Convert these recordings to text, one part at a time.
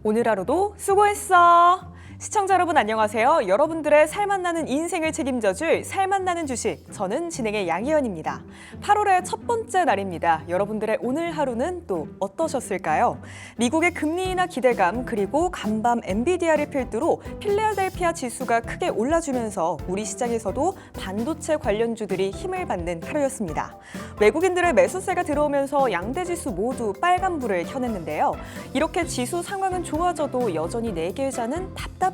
오늘 하루도 수고했어. 시청자 여러분 안녕하세요. 여러분들의 살맛나는 인생을 책임져줄 살맛나는 주식, 저는 진행의 양희연입니다. 8월의 첫 번째 날입니다. 여러분들의 오늘 하루는 또 어떠셨을까요? 미국의 금리 인하 기대감 그리고 간밤 엔비디아를 필두로 필라델피아 지수가 크게 올라주면서 우리 시장에서도 반도체 관련주들이 힘을 받는 하루였습니다. 외국인들의 매수세가 들어오면서 양대 지수 모두 빨간불을 켜냈는데요. 이렇게 지수 상황은 좋아져도 여전히 내 계좌는 답답해요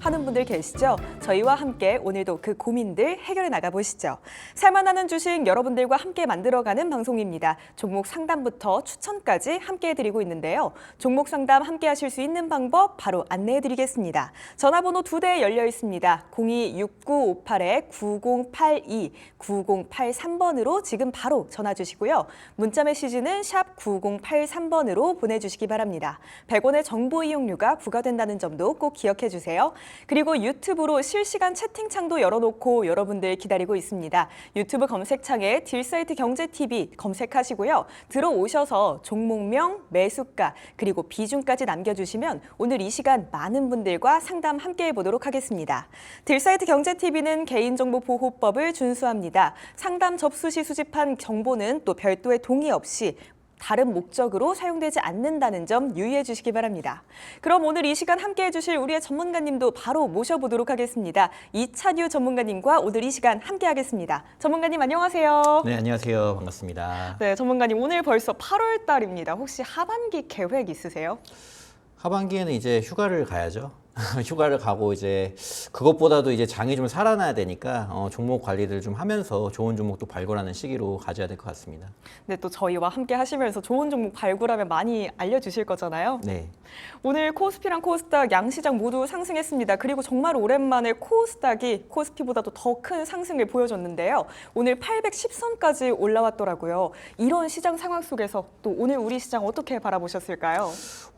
하는 분들 계시죠? 저희와 함께 오늘도 그 고민들 해결해 나가보시죠. 살만하는 주식 여러분들과 함께 만들어가는 방송입니다. 종목 상담부터 추천까지 함께 해드리고 있는데요. 종목 상담 함께 하실 수 있는 방법 바로 안내해드리겠습니다. 전화번호 2대 열려 있습니다. 026958-9082, 9083번으로 지금 바로 전화 주시고요. 문자 메시지는 샵 9083번으로 보내주시기 바랍니다. 100원의 정보 이용료가 부과된다는 점도 꼭 기억해 주세요. 그리고 유튜브로 실시간 채팅창도 열어놓고 여러분들 기다리고 있습니다. 유튜브 검색창에 딜사이트 경제TV 검색하시고요. 들어오셔서 종목명, 매수가, 그리고 비중까지 남겨주시면 오늘 이 시간 많은 분들과 상담 함께 해보도록 하겠습니다. 딜사이트 경제TV는 개인정보보호법을 준수합니다. 상담 접수 시 수집한 정보는 또 별도의 동의 없이 다른 목적으로 사용되지 않는다는 점 유의해 주시기 바랍니다. 그럼 오늘 이 시간 함께해 주실 우리의 전문가님도 바로 모셔보도록 하겠습니다. 이찬유 전문가님과 오늘 이 시간 함께하겠습니다. 전문가님 안녕하세요. 네, 안녕하세요. 반갑습니다. 네, 전문가님 오늘 벌써 8월 달입니다. 혹시 하반기 계획 있으세요? 하반기에는 이제 휴가를 가야죠. 휴가를 가고 이제 그것보다도 이제 장이 좀 살아나야 되니까 종목 관리를 좀 하면서 좋은 종목도 발굴하는 시기로 가져야 될 것 같습니다. 네, 또 저희와 함께 하시면서 좋은 종목 발굴하면 많이 알려주실 거잖아요. 네. 오늘 코스피랑 코스닥 양시장 모두 상승했습니다. 그리고 정말 오랜만에 코스닥이 코스피보다도 더 큰 상승을 보여줬는데요. 오늘 810선까지 올라왔더라고요. 이런 시장 상황 속에서 또 오늘 우리 시장 어떻게 바라보셨을까요?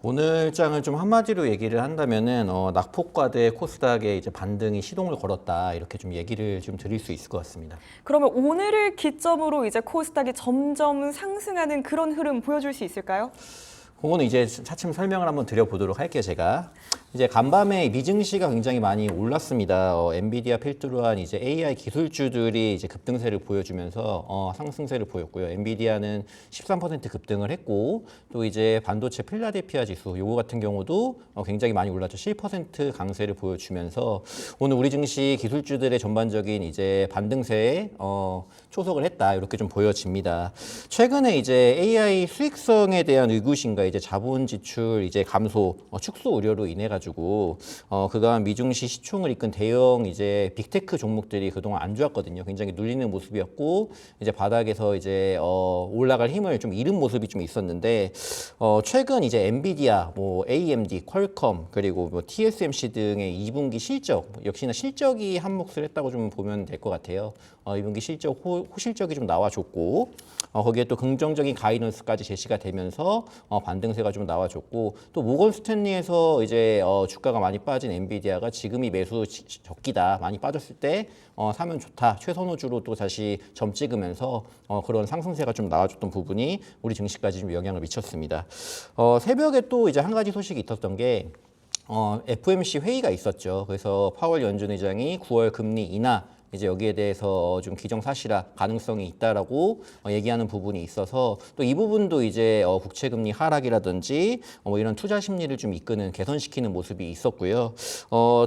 오늘 장을 좀 한마디로 얘기를 한다면은 낙폭과대 코스닥의 이제 반등이 시동을 걸었다 이렇게 좀 얘기를 좀 드릴 수 있을 것 같습니다. 그러면 오늘을 기점으로 이제 코스닥이 점점 상승하는 그런 흐름 보여줄 수 있을까요? 그거는 이제 차츰 설명을 한번 드려보도록 할게요, 제가. 이제 간밤에 미증시가 굉장히 많이 올랐습니다. 엔비디아 필두로 한 이제 AI 기술주들이 이제 급등세를 보여주면서 상승세를 보였고요. 엔비디아는 13% 급등을 했고, 또 이제 반도체 필라델피아 지수, 요거 같은 경우도 굉장히 많이 올랐죠. 7% 강세를 보여주면서 오늘 우리 증시 기술주들의 전반적인 이제 반등세에 초석을 했다 이렇게 좀 보여집니다. 최근에 이제 AI 수익성에 대한 의구심과 이제 자본 지출 이제 감소, 축소 우려로 인해 가지고 그간 미증시 시총을 이끈 대형 이제 빅테크 종목들이 그동안 안 좋았거든요. 굉장히 눌리는 모습이었고 이제 바닥에서 이제 올라갈 힘을 좀 잃은 모습이 좀 있었는데 최근 이제 엔비디아, 뭐 AMD, 퀄컴 그리고 뭐 TSMC 등의 2분기 실적 역시나 실적이 한 몫을 했다고 좀 보면 될 것 같아요. 2분기 실적 호실적이 좀 나와줬고 거기에 또 긍정적인 가이던스까지 제시가 되면서 반등세가 좀 나와줬고 또 모건 스탠리에서 이제 주가가 많이 빠진 엔비디아가 지금이 매수 적기다 많이 빠졌을 때 사면 좋다 최선호주로 또 다시 점 찍으면서 그런 상승세가 좀 나와줬던 부분이 우리 증시까지 좀 영향을 미쳤습니다. 새벽에 또 이제 한 가지 소식이 있었던 게 FOMC 회의가 있었죠. 그래서 파월 연준 의장이 9월 금리 인하 이제 여기에 대해서 좀 기정사실화 가능성이 있다라고 얘기하는 부분이 있어서 또 이 부분도 이제 국채금리 하락이라든지 뭐 이런 투자 심리를 좀 이끄는 개선시키는 모습이 있었고요.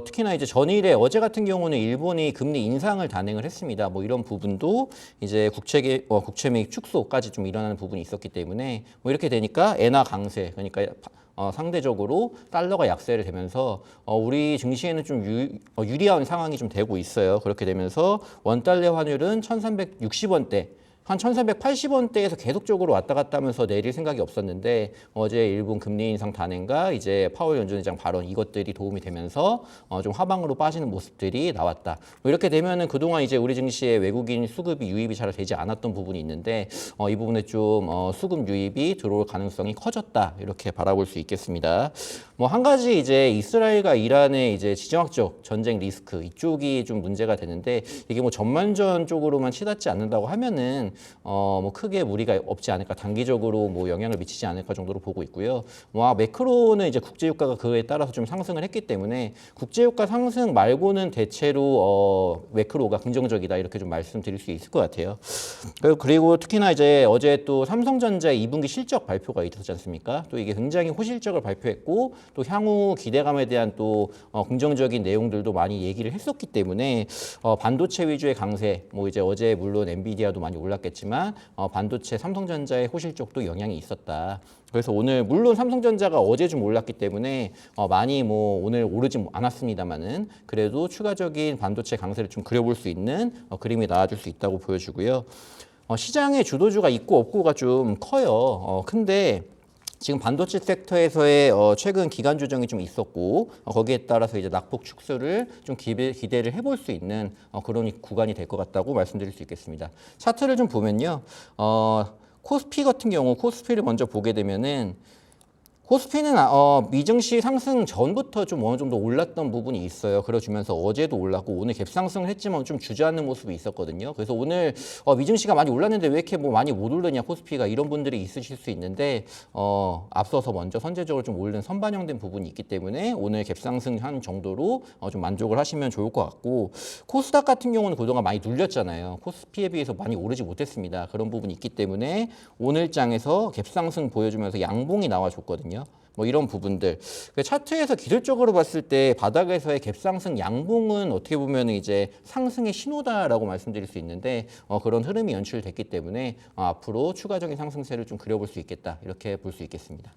특히나 이제 전일에 어제 같은 경우는 일본이 금리 인상을 단행을 했습니다. 뭐 이런 부분도 이제 국채 매입 축소까지 좀 일어나는 부분이 있었기 때문에 뭐 이렇게 되니까 엔화 강세 그러니까 상대적으로 달러가 약세를 되면서 우리 증시에는 좀 유리한 상황이 좀 되고 있어요. 그렇게 되면서 원달러 환율은 1360원대 한 1380원대에서 계속적으로 왔다 갔다 하면서 내릴 생각이 없었는데 어제 일본 금리 인상 단행과 이제 파월 연준 의장 발언 이것들이 도움이 되면서 좀 하방으로 빠지는 모습들이 나왔다. 뭐 이렇게 되면은 그동안 이제 우리 증시에 외국인 수급이 유입이 잘 되지 않았던 부분이 있는데 이 부분에 좀 수급 유입이 들어올 가능성이 커졌다. 이렇게 바라볼 수 있겠습니다. 뭐 한 가지 이제 이스라엘과 이란의 이제 지정학적 전쟁 리스크 이쪽이 좀 문제가 되는데 이게 뭐 전반전 쪽으로만 치닫지 않는다고 하면은 뭐 크게 무리가 없지 않을까, 단기적으로 뭐 영향을 미치지 않을까 정도로 보고 있고요. 매크로는 이제 국제유가가 그에 따라서 좀 상승을 했기 때문에 국제유가 상승 말고는 대체로 매크로가 긍정적이다 이렇게 좀 말씀드릴 수 있을 것 같아요. 그리고 특히나 이제 어제 또 삼성전자의 2분기 실적 발표가 있었지 않습니까? 또 이게 굉장히 호실적을 발표했고 또 향후 기대감에 대한 또 긍정적인 내용들도 많이 얘기를 했었기 때문에 반도체 위주의 강세, 뭐 이제 어제 물론 엔비디아도 많이 올랐겠지만 반도체 삼성전자의 호실적도 영향이 있었다. 그래서 오늘 물론 삼성전자가 어제 좀 올랐기 때문에 많이 뭐 오늘 오르지 않았습니다만은 그래도 추가적인 반도체 강세를 좀 그려볼 수 있는 그림이 나와줄 수 있다고 보여주고요. 시장의 주도주가 있고 없고가 좀 커요. 근데 지금 반도체 섹터에서의 최근 기간 조정이 좀 있었고 거기에 따라서 이제 낙폭 축소를 좀 기대를 해볼 수 있는 그런 구간이 될 것 같다고 말씀드릴 수 있겠습니다. 차트를 좀 보면요. 코스피 같은 경우 코스피를 먼저 보게 되면은 코스피는 미증시 상승 전부터 좀 어느 정도 올랐던 부분이 있어요. 그래주면서 어제도 올랐고 오늘 갭상승을 했지만 좀 주저앉는 모습이 있었거든요. 그래서 오늘 미증시가 많이 올랐는데 왜 이렇게 뭐 많이 못 오르냐 코스피가 이런 분들이 있으실 수 있는데 앞서서 먼저 선제적으로 좀 오른 선반영된 부분이 있기 때문에 오늘 갭상승한 정도로 좀 만족을 하시면 좋을 것 같고 코스닥 같은 경우는 그동안 많이 눌렸잖아요. 코스피에 비해서 많이 오르지 못했습니다. 그런 부분이 있기 때문에 오늘 장에서 갭상승 보여주면서 양봉이 나와줬거든요. 뭐 이런 부분들 차트에서 기술적으로 봤을 때 바닥에서의 갭상승 양봉은 어떻게 보면 이제 상승의 신호다라고 말씀드릴 수 있는데 그런 흐름이 연출됐기 때문에 앞으로 추가적인 상승세를 좀 그려볼 수 있겠다 이렇게 볼 수 있겠습니다.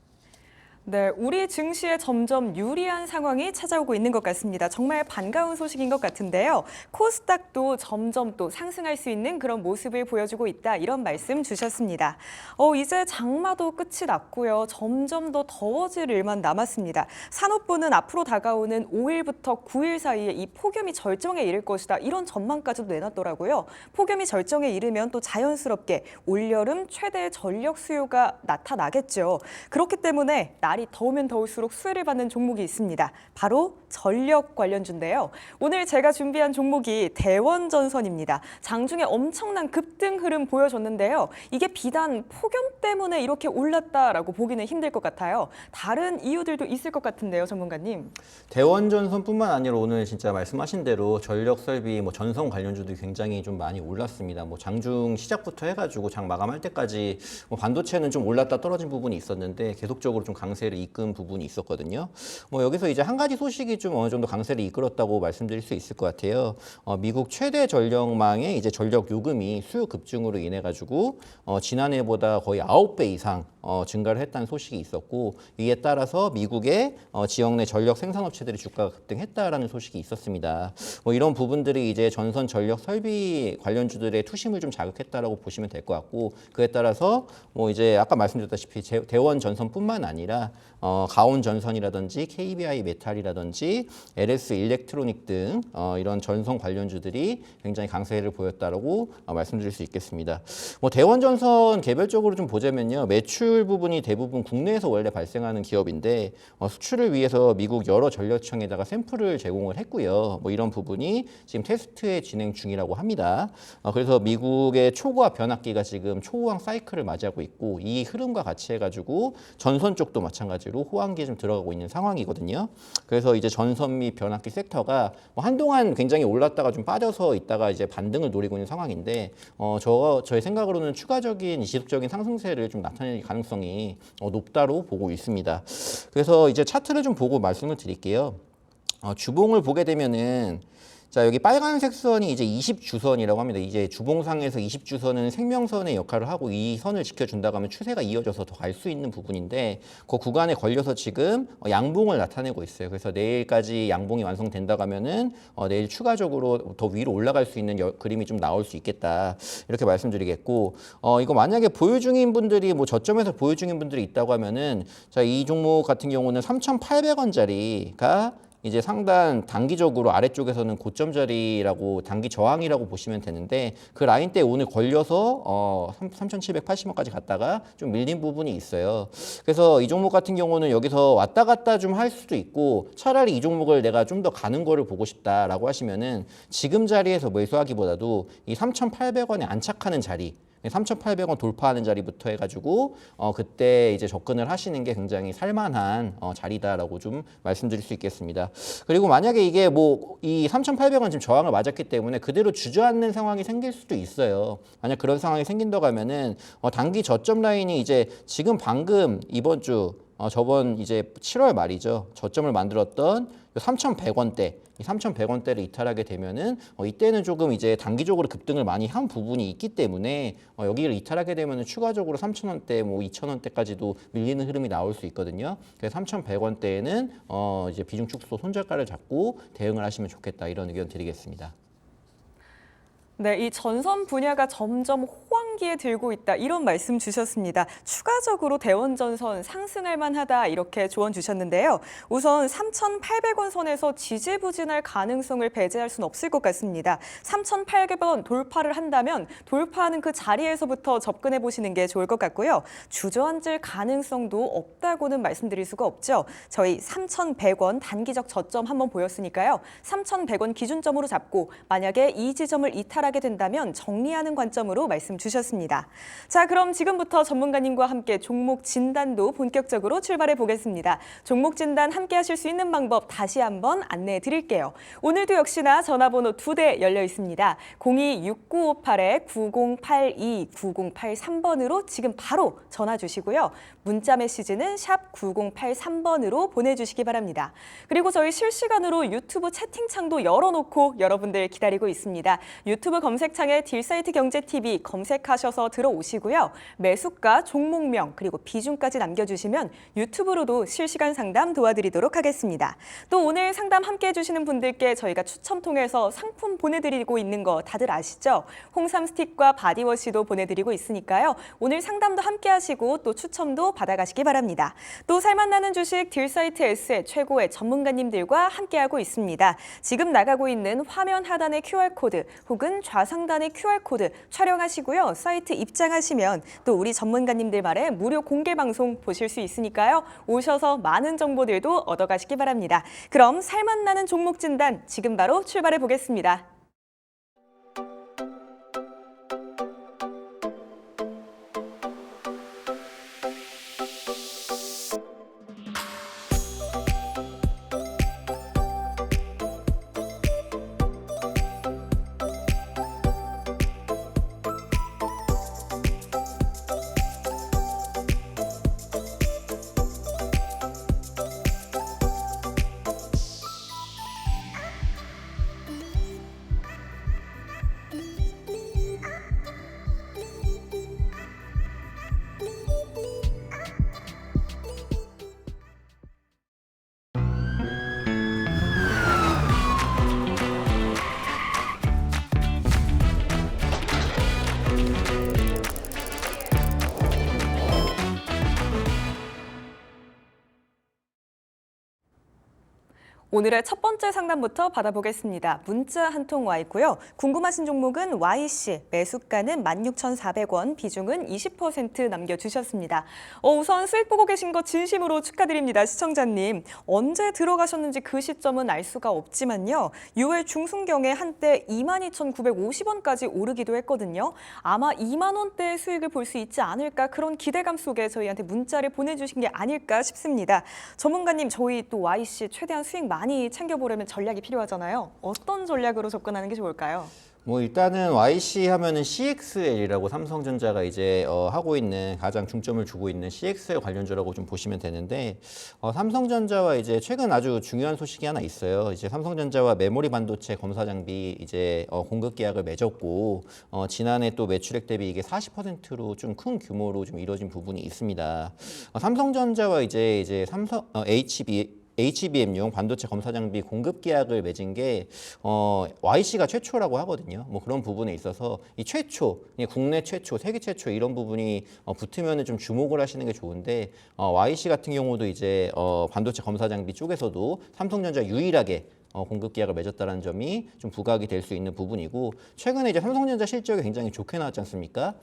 네, 우리 증시에 점점 유리한 상황이 찾아오고 있는 것 같습니다. 정말 반가운 소식인 것 같은데요. 코스닥도 점점 또 상승할 수 있는 그런 모습을 보여주고 있다. 이런 말씀 주셨습니다. 이제 장마도 끝이 났고요. 점점 더 더워질 일만 남았습니다. 산업부는 앞으로 다가오는 5일부터 9일 사이에 이 폭염이 절정에 이를 것이다. 이런 전망까지도 내놨더라고요. 폭염이 절정에 이르면 또 자연스럽게 올여름 최대 전력 수요가 나타나겠죠. 그렇기 때문에 날이 더우면 더울수록 수혜를 받는 종목이 있습니다. 바로 전력 관련주인데요. 오늘 제가 준비한 종목이 대원전선입니다. 장중에 엄청난 급등 흐름 보여줬는데요. 이게 비단 폭염 때문에 이렇게 올랐다라고 보기는 힘들 것 같아요. 다른 이유들도 있을 것 같은데요, 전문가님. 대원전선뿐만 아니라 오늘 진짜 말씀하신 대로 전력 설비, 뭐 전선 관련주들이 굉장히 좀 많이 올랐습니다. 뭐 장중 시작부터 해가지고 장 마감할 때까지 뭐 반도체는 좀 올랐다 떨어진 부분이 있었는데 계속적으로 좀 강세를 이끈 부분이 있었거든요. 뭐 여기서 이제 한 가지 소식이 좀 어느 정도 강세를 이끌었다고 말씀드릴 수 있을 것 같아요. 미국 최대 전력망의 이제 전력 요금이 수요 급증으로 인해 가지고 지난해보다 거의 9배 이상 증가를 했다는 소식이 있었고 이에 따라서 미국의 지역 내 전력 생산업체들의 주가가 급등했다라는 소식이 있었습니다. 뭐 이런 부분들이 이제 전선 전력 설비 관련주들의 투심을 좀 자극했다라고 보시면 될 것 같고 그에 따라서 뭐 이제 아까 말씀드렸다시피 대원 전선뿐만 아니라 가온 전선이라든지 KBI 메탈이라든지 LS 일렉트로닉 등 이런 전선 관련주들이 굉장히 강세를 보였다라고 말씀드릴 수 있겠습니다. 뭐 대원 전선 개별적으로 좀 보자면요. 매출 부분이 대부분 국내에서 원래 발생하는 기업인데 수출을 위해서 미국 여러 전력청에다가 샘플을 제공을 했고요. 뭐 이런 부분이 지금 테스트에 진행 중이라고 합니다. 그래서 미국의 초고압 변압기가 지금 초호황 사이클을 맞이하고 있고 이 흐름과 같이 해가지고 전선 쪽도 마찬가지로 호황기에 좀 들어가고 있는 상황이거든요. 그래서 이제 전선 및 변압기 섹터가 뭐 한동안 굉장히 올랐다가 좀 빠져서 있다가 이제 반등을 노리고 있는 상황인데 저의 생각으로는 추가적인 지속적인 상승세를 좀 나타낼 가능성이 높다로 보고 있습니다. 그래서 이제 차트를 좀 보고 말씀을 드릴게요. 주봉을 보게 되면은 자, 여기 빨간색 선이 이제 20주선이라고 합니다. 이제 주봉상에서 20주선은 생명선의 역할을 하고 이 선을 지켜준다고 하면 추세가 이어져서 더 갈 수 있는 부분인데 그 구간에 걸려서 지금 양봉을 나타내고 있어요. 그래서 내일까지 양봉이 완성된다고 하면은 내일 추가적으로 더 위로 올라갈 수 있는 그림이 좀 나올 수 있겠다. 이렇게 말씀드리겠고 이거 만약에 보유 중인 분들이 뭐 저점에서 보유 중인 분들이 있다고 하면은 자, 이 종목 같은 경우는 3,800원짜리가 이제 상단 단기적으로 아래쪽에서는 고점 자리라고 단기 저항이라고 보시면 되는데 그 라인대에 오늘 걸려서 3,780원까지 갔다가 좀 밀린 부분이 있어요. 그래서 이 종목 같은 경우는 여기서 왔다 갔다 좀 할 수도 있고 차라리 이 종목을 내가 좀 더 가는 거를 보고 싶다라고 하시면은 지금 자리에서 매수하기보다도 이 3,800원에 안착하는 자리 3,800원 돌파하는 자리부터 해가지고 그때 이제 접근을 하시는 게 굉장히 살만한 자리다라고 좀 말씀드릴 수 있겠습니다. 그리고 만약에 이게 뭐 이 3,800원 지금 저항을 맞았기 때문에 그대로 주저앉는 상황이 생길 수도 있어요. 만약 그런 상황이 생긴다고 하면은 단기 저점 라인이 이제 지금 방금 이번 주 저번 이제 7월 말이죠. 저점을 만들었던 3,100원대, 이 3,100원대를 이탈하게 되면은 이때는 조금 이제 단기적으로 급등을 많이 한 부분이 있기 때문에 여기를 이탈하게 되면은 추가적으로 3,000원대, 뭐 2,000원대까지도 밀리는 흐름이 나올 수 있거든요. 그래서 3,100원대에는 이제 비중 축소 손절가를 잡고 대응을 하시면 좋겠다 이런 의견 드리겠습니다. 네, 이 전선 분야가 점점 호황기에 들고 있다 이런 말씀 주셨습니다. 추가적으로 대원전선 상승할 만하다 이렇게 조언 주셨는데요. 우선 3,800원 선에서 지지부진할 가능성을 배제할 수는 없을 것 같습니다. 3,800원 돌파를 한다면 돌파하는 그 자리에서부터 접근해 보시는 게 좋을 것 같고요. 주저앉을 가능성도 없다고는 말씀드릴 수가 없죠. 저희 3,100원 단기적 저점 한번 보였으니까요. 3,100원 기준점으로 잡고 만약에 이 지점을 이탈하게 된다면 정리하는 관점으로 말씀 주셨습니다. 자, 그럼 지금부터 전문가님과 함께 종목 진단도 본격적으로 출발해 보겠습니다. 종목 진단 함께 하실 수 있는 방법 다시 한번 안내해 드릴게요. 오늘도 역시나 전화번호 2대 열려 있습니다. 026958-9082, 9083번으로 지금 바로 전화 주시고요. 문자 메시지는 샵 9083번으로 보내주시기 바랍니다. 그리고 저희 실시간으로 유튜브 채팅창도 열어놓고 여러분들 기다리고 있습니다. 유튜브 검색창에 딜사이트 경제TV 검색하셔서 들어오시고요. 매수가, 종목명, 그리고 비중까지 남겨주시면 유튜브로도 실시간 상담 도와드리도록 하겠습니다. 또 오늘 상담 함께 해주시는 분들께 저희가 추첨 통해서 상품 보내드리고 있는 거 다들 아시죠? 홍삼 스틱과 바디워시도 보내드리고 있으니까요. 오늘 상담도 함께 하시고 또 추첨도 받아가시기 바랍니다. 또 살맛나는 주식 딜사이트 S의 최고의 전문가님들과 함께하고 있습니다. 지금 나가고 있는 화면 하단의 QR코드 혹은 좌상단의 QR코드 촬영하시고요. 사이트 입장하시면 또 우리 전문가님들 말에 무료 공개 방송 보실 수 있으니까요. 오셔서 많은 정보들도 얻어가시기 바랍니다. 그럼 살맛나는 종목 진단 지금 바로 출발해 보겠습니다. 오늘의 첫 번째 상담부터 받아보겠습니다. 문자 한 통 와 있고요. 궁금하신 종목은 YC, 매수가는 16,400원, 비중은 20% 남겨주셨습니다. 우선 수익 보고 계신 거 진심으로 축하드립니다. 시청자님. 언제 들어가셨는지 그 시점은 알 수가 없지만요. 6월 중순경에 한때 22,950원까지 오르기도 했거든요. 아마 2만 원대의 수익을 볼 수 있지 않을까 그런 기대감 속에 저희한테 문자를 보내주신 게 아닐까 싶습니다. 전문가님, 저희 또 YC 최대한 수익 많이 챙겨보려면 전략이 필요하잖아요. 어떤 전략으로 접근하는 게 좋을까요? 뭐 일단은 YC 하면은 CXL이라고 삼성전자가 이제 하고 있는 가장 중점을 주고 있는 CXL 관련주라고 좀 보시면 되는데 삼성전자와 이제 최근 아주 중요한 소식이 하나 있어요. 이제 삼성전자와 메모리 반도체 검사 장비 이제 공급 계약을 맺었고 지난해 또 매출액 대비 이게 40%로 좀 큰 규모로 좀 이루어진 부분이 있습니다. 삼성전자와 이제 삼성 HBM용 반도체 검사 장비 공급 계약을 맺은 게 YC가 최초라고 하거든요. 뭐 그런 부분에 있어서 이 최초, 국내 최초, 세계 최초 이런 부분이 붙으면 좀 주목을 하시는 게 좋은데 YC 같은 경우도 이제 반도체 검사 장비 쪽에서도 삼성전자 유일하게 공급 계약을 맺었다는 점이 좀 부각이 될 수 있는 부분이고 최근에 이제 삼성전자 실적이 굉장히 좋게 나왔지 않습니까?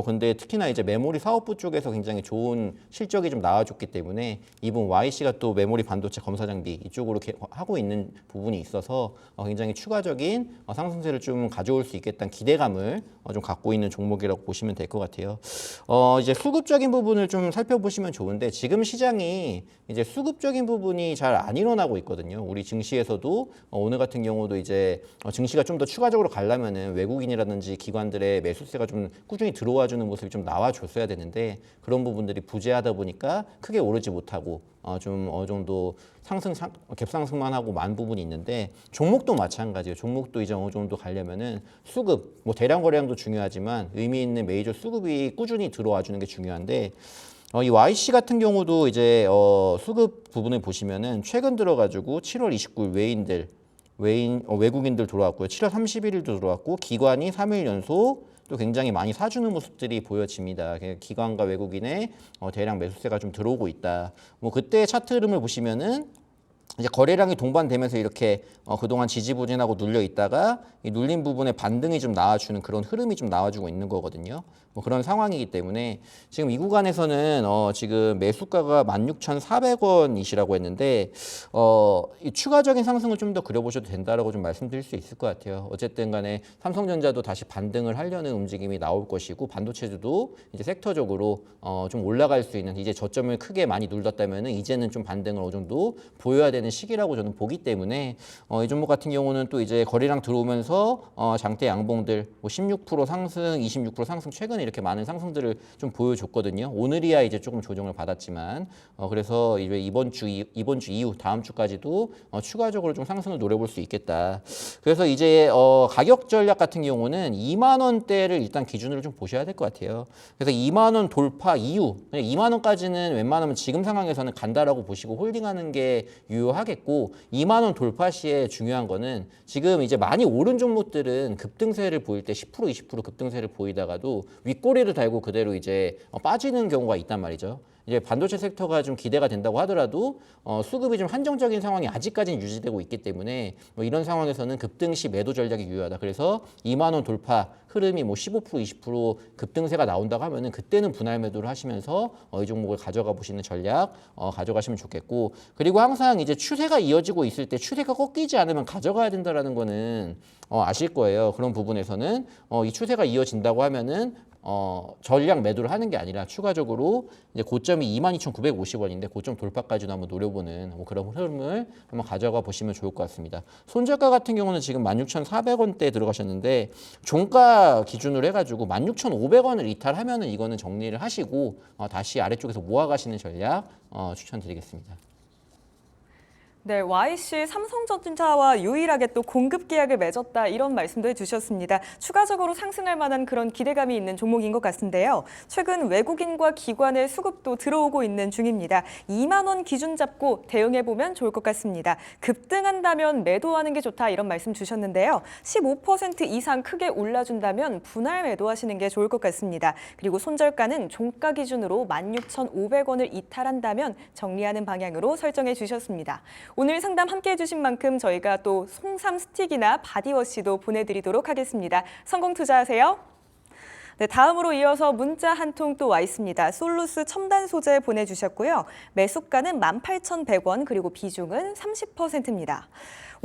근데 특히나 이제 메모리 사업부 쪽에서 굉장히 좋은 실적이 좀 나와줬기 때문에 이번 YC가 또 메모리 반도체 검사 장비 이쪽으로 하고 있는 부분이 있어서 굉장히 추가적인 상승세를 좀 가져올 수 있겠다는 기대감을 좀 갖고 있는 종목이라고 보시면 될 것 같아요. 이제 수급적인 부분을 좀 살펴보시면 좋은데 지금 시장이 이제 수급적인 부분이 잘 안 일어나고 있거든요. 우리 증시에서도 오늘 같은 경우도 이제 증시가 좀 더 추가적으로 가려면은 외국인이라든지 기관들의 매수세가 좀 꾸준히 들어와주는 모습이 좀 나와줬어야 되는데 그런 부분들이 부재하다 보니까 크게 오르지 못하고 좀 어느 정도 갭상승만 하고 만 부분이 있는데 종목도 마찬가지예요. 종목도 이제 어느 정도 가려면은 수급, 대량 거래량도 중요하지만 의미 있는 메이저 수급이 꾸준히 들어와 주는 게 중요한데 이 YC 같은 경우도 이제 수급 부분을 보시면은 최근 들어가지고 7월 29일 외국인들 들어왔고요. 7월 31일도 들어왔고 기관이 3일 연속 또 굉장히 많이 사주는 모습들이 보여집니다. 기관과 외국인의 대량 매수세가 좀 들어오고 있다. 그때 차트 흐름을 보시면은 이제 거래량이 동반되면서 이렇게 그동안 지지부진하고 눌려 있다가 이 눌린 부분에 반등이 좀 나와주는 그런 흐름이 좀 나와주고 있는 거거든요. 그런 상황이기 때문에 지금 이 구간에서는 지금 매수가가 16,400원이시라고 했는데 이 추가적인 상승을 좀 더 그려보셔도 된다라고 좀 말씀드릴 수 있을 것 같아요. 어쨌든 간에 삼성전자도 다시 반등을 하려는 움직임이 나올 것이고 반도체도 이제 섹터적으로 좀 올라갈 수 있는 이제 저점을 크게 많이 눌렀다면은 이제는 좀 반등을 어느 정도 보여야 되는 시기라고 저는 보기 때문에 이 종목 같은 경우는 또 이제 거래량 들어오면서 장대 양봉들 16% 상승, 26% 상승 최근에 이렇게 많은 상승들을 좀 보여줬거든요. 오늘이야 이제 조금 조정을 받았지만 그래서 이제 이번 주 이후 다음 주까지도 추가적으로 좀 상승을 노려볼 수 있겠다. 그래서 이제 가격 전략 같은 경우는 2만 원대를 일단 기준으로 좀 보셔야 될 것 같아요. 그래서 2만 원 돌파 이후 2만 원까지는 웬만하면 지금 상황에서는 간다라고 보시고 홀딩하는 게 유효하겠고 2만 원 돌파 시에 중요한 거는 지금 이제 많이 오른 종목들은 급등세를 보일 때 10% 20% 급등세를 보이다가도 윗꼬리를 달고 그대로 이제 빠지는 경우가 있단 말이죠. 이제 반도체 섹터가 좀 기대가 된다고 하더라도 수급이 좀 한정적인 상황이 아직까지는 유지되고 있기 때문에 이런 상황에서는 급등 시 매도 전략이 유효하다. 그래서 2만 원 돌파 흐름이 15% 20% 급등세가 나온다고 하면은 그때는 분할 매도를 하시면서 이 종목을 가져가 보시는 전략 가져가시면 좋겠고 그리고 항상 이제 추세가 이어지고 있을 때 추세가 꺾이지 않으면 가져가야 된다라는 거는 아실 거예요. 그런 부분에서는 이 추세가 이어진다고 하면은 전량 매도를 하는 게 아니라 추가적으로 이제 고점이 22,950원인데 고점 돌파까지도 한번 노려보는 그런 흐름을 한번 가져가 보시면 좋을 것 같습니다. 손절가 같은 경우는 지금 16,400원대 들어가셨는데 종가 기준으로 해가지고 16,500원을 이탈하면은 이거는 정리를 하시고 다시 아래쪽에서 모아가시는 전략 추천드리겠습니다. 네, YC 삼성전자와 유일하게 또 공급 계약을 맺었다 이런 말씀도 해주셨습니다. 추가적으로 상승할 만한 그런 기대감이 있는 종목인 것 같은데요. 최근 외국인과 기관의 수급도 들어오고 있는 중입니다. 2만 원 기준 잡고 대응해보면 좋을 것 같습니다. 급등한다면 매도하는 게 좋다 이런 말씀 주셨는데요. 15% 이상 크게 올라준다면 분할 매도하시는 게 좋을 것 같습니다. 그리고 손절가는 종가 기준으로 16,500원을 이탈한다면 정리하는 방향으로 설정해 주셨습니다. 오늘 상담 함께해 주신 만큼 저희가 또 송삼 스틱이나 바디워시도 보내드리도록 하겠습니다. 성공 투자하세요. 네, 다음으로 이어서 문자 한 통 또 와 있습니다. 솔루스 첨단 소재 보내주셨고요. 매수가는 18,100원 그리고 비중은 30%입니다.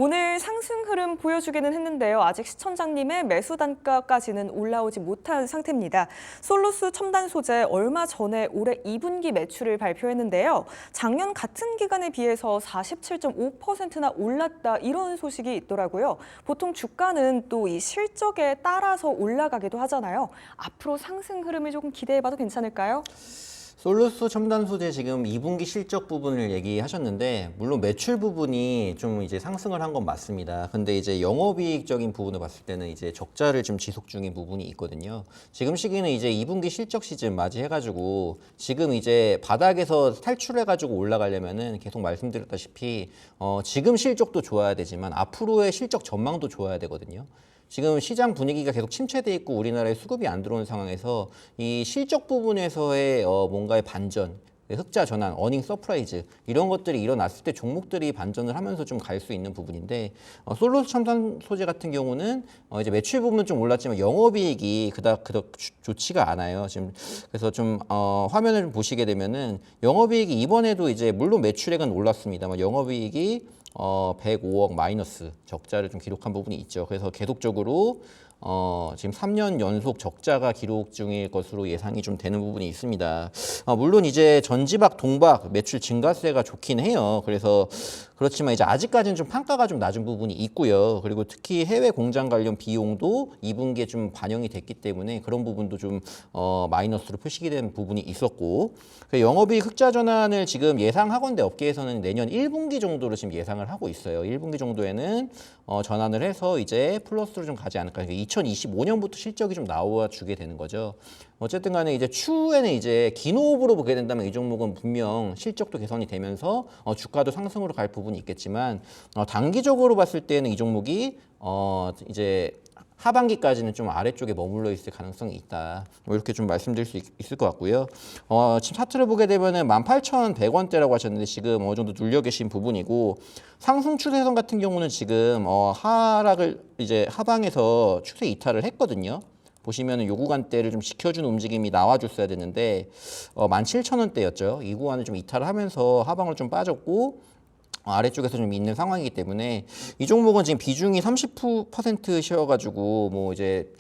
오늘 상승 흐름 보여주기는 했는데요. 아직 시청자님의 매수 단가까지는 올라오지 못한 상태입니다. 솔루스 첨단 소재 얼마 전에 올해 2분기 매출을 발표했는데요. 작년 같은 기간에 비해서 47.5%나 올랐다 이런 소식이 있더라고요. 보통 주가는 또 이 실적에 따라서 올라가기도 하잖아요. 앞으로 상승 흐름을 조금 기대해봐도 괜찮을까요? 솔루스 첨단 소재 지금 2분기 실적 부분을 얘기하셨는데 물론 매출 부분이 좀 이제 상승을 한 건 맞습니다. 근데 이제 영업이익적인 부분을 봤을 때는 이제 적자를 좀 지속 중인 부분이 있거든요. 지금 시기는 이제 2분기 실적 시즌 맞이해가지고 지금 이제 바닥에서 탈출해가지고 올라가려면은 계속 말씀드렸다시피 지금 실적도 좋아야 되지만 앞으로의 실적 전망도 좋아야 되거든요. 지금 시장 분위기가 계속 침체돼 있고 우리나라에 수급이 안 들어오는 상황에서 이 실적 부분에서의 뭔가의 반전 흑자 전환, 어닝 서프라이즈 이런 것들이 일어났을 때 종목들이 반전을 하면서 좀 갈 수 있는 부분인데 솔로스 첨단 소재 같은 경우는 이제 매출 부분은 좀 올랐지만 영업이익이 그닥 좋지가 않아요. 지금 그래서 좀 화면을 좀 보시게 되면은 영업이익이 이번에도 이제 물론 매출액은 올랐습니다만 영업이익이 105억 마이너스 적자를 좀 기록한 부분이 있죠. 그래서 계속적으로 지금 3년 연속 적자가 기록 중일 것으로 예상이 좀 되는 부분이 있습니다. 물론 이제 전지박, 동박 매출 증가세가 좋긴 해요. 그래서 그렇지만 이제 아직까지는 좀 판가가 좀 낮은 부분이 있고요. 그리고 특히 해외 공장 관련 비용도 2분기에 좀 반영이 됐기 때문에 그런 부분도 좀 마이너스로 표시가 된 부분이 있었고 영업이익 흑자 전환을 지금 예상하건대 업계에서는 내년 1분기 정도로 지금 예상을 하고 있어요. 1분기 정도에는 전환을 해서 이제 플러스로 좀 가지 않을까. 2025년부터 실적이 좀 나와 주게 되는 거죠. 어쨌든 간에 이제 추후에는 이제 긴 호흡으로 보게 된다면 이 종목은 분명 실적도 개선이 되면서 주가도 상승으로 갈 부분이 있겠지만 단기적으로 봤을 때는 이 종목이 이제 하반기까지는 좀 아래쪽에 머물러 있을 가능성이 있다. 이렇게 좀 말씀드릴 수 있을 것 같고요. 지금 차트를 보게 되면은 18,100원대라고 하셨는데 지금 어느 정도 눌려 계신 부분이고 상승 추세선 같은 경우는 지금 하락을 이제 하방에서 추세 이탈을 했거든요. 보시면은 요 구간대를 좀 지켜주는 움직임이 나와줬어야 되는데 17,000원대였죠. 이 구간을 좀 이탈을 하면서 하방을 좀 빠졌고 아래쪽에서 좀 있는 상황이기 때문에 이 종목은 지금 비중이 30%셔가지고 뭐 이제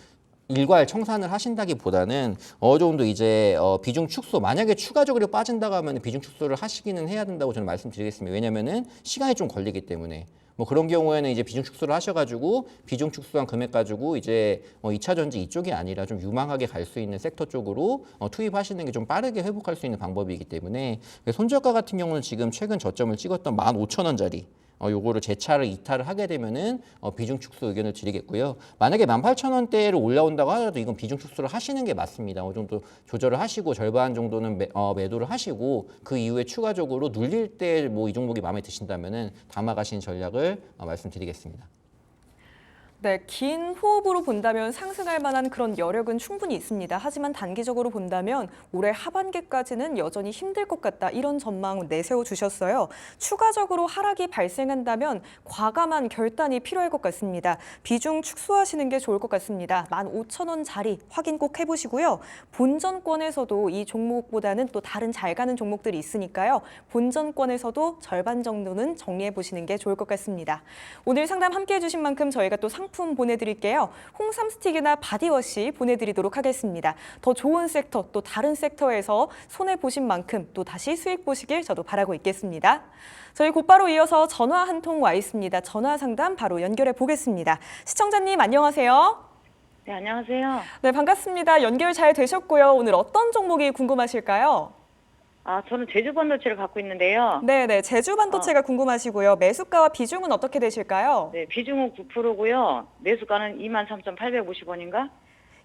일괄 청산을 하신다기보다는 어느 정도 이제 비중 축소 만약에 추가적으로 빠진다고 하면 비중 축소를 하시기는 해야 된다고 저는 말씀드리겠습니다. 왜냐면은 시간이 좀 걸리기 때문에 뭐 그런 경우에는 이제 비중 축소를 하셔가지고 비중 축소한 금액 가지고 이제 2차 전지 이쪽이 아니라 좀 유망하게 갈 수 있는 섹터 쪽으로 투입하시는 게 좀 빠르게 회복할 수 있는 방법이기 때문에 손절가 같은 경우는 지금 최근 저점을 찍었던 15,000원짜리 요거를 재차를 이탈을 하게 되면은 비중 축소 의견을 드리겠고요. 만약에 18,000원대로 올라온다고 하더라도 이건 비중 축소를 하시는 게 맞습니다. 어느 정도 조절을 하시고 절반 정도는 매도를 하시고 그 이후에 추가적으로 눌릴 때 뭐 이 종목이 마음에 드신다면은 담아 가시는 전략을 말씀드리겠습니다. 네, 긴 호흡으로 본다면 상승할 만한 그런 여력은 충분히 있습니다. 하지만 단기적으로 본다면 올해 하반기까지는 여전히 힘들 것 같다. 이런 전망 내세워 주셨어요. 추가적으로 하락이 발생한다면 과감한 결단이 필요할 것 같습니다. 비중 축소하시는 게 좋을 것 같습니다. 15,000원 자리 확인 꼭 해보시고요. 본전권에서도 이 종목보다는 또 다른 잘 가는 종목들이 있으니까요. 본전권에서도 절반 정도는 정리해 보시는 게 좋을 것 같습니다. 오늘 상담 함께 해주신 만큼 저희가 또 상품 보내드릴게요. 홍삼 스틱이나 바디워시 보내드리도록 하겠습니다. 더 좋은 섹터, 또 다른 섹터에서 손해보신 만큼 또 다시 수익 보시길 저도 바라고 있겠습니다. 저희 곧바로 이어서 전화 한 통 와 있습니다. 전화 상담 바로 연결해 보겠습니다. 시청자님 안녕하세요. 네, 안녕하세요. 네, 반갑습니다. 연결 잘 되셨고요. 오늘 어떤 종목이 궁금하실까요? 저는 제주 반도체를 갖고 있는데요. 네네, 제주 반도체가 궁금하시고요. 매수가와 비중은 어떻게 되실까요? 네, 비중은 9%고요. 매수가는 23,850원인가?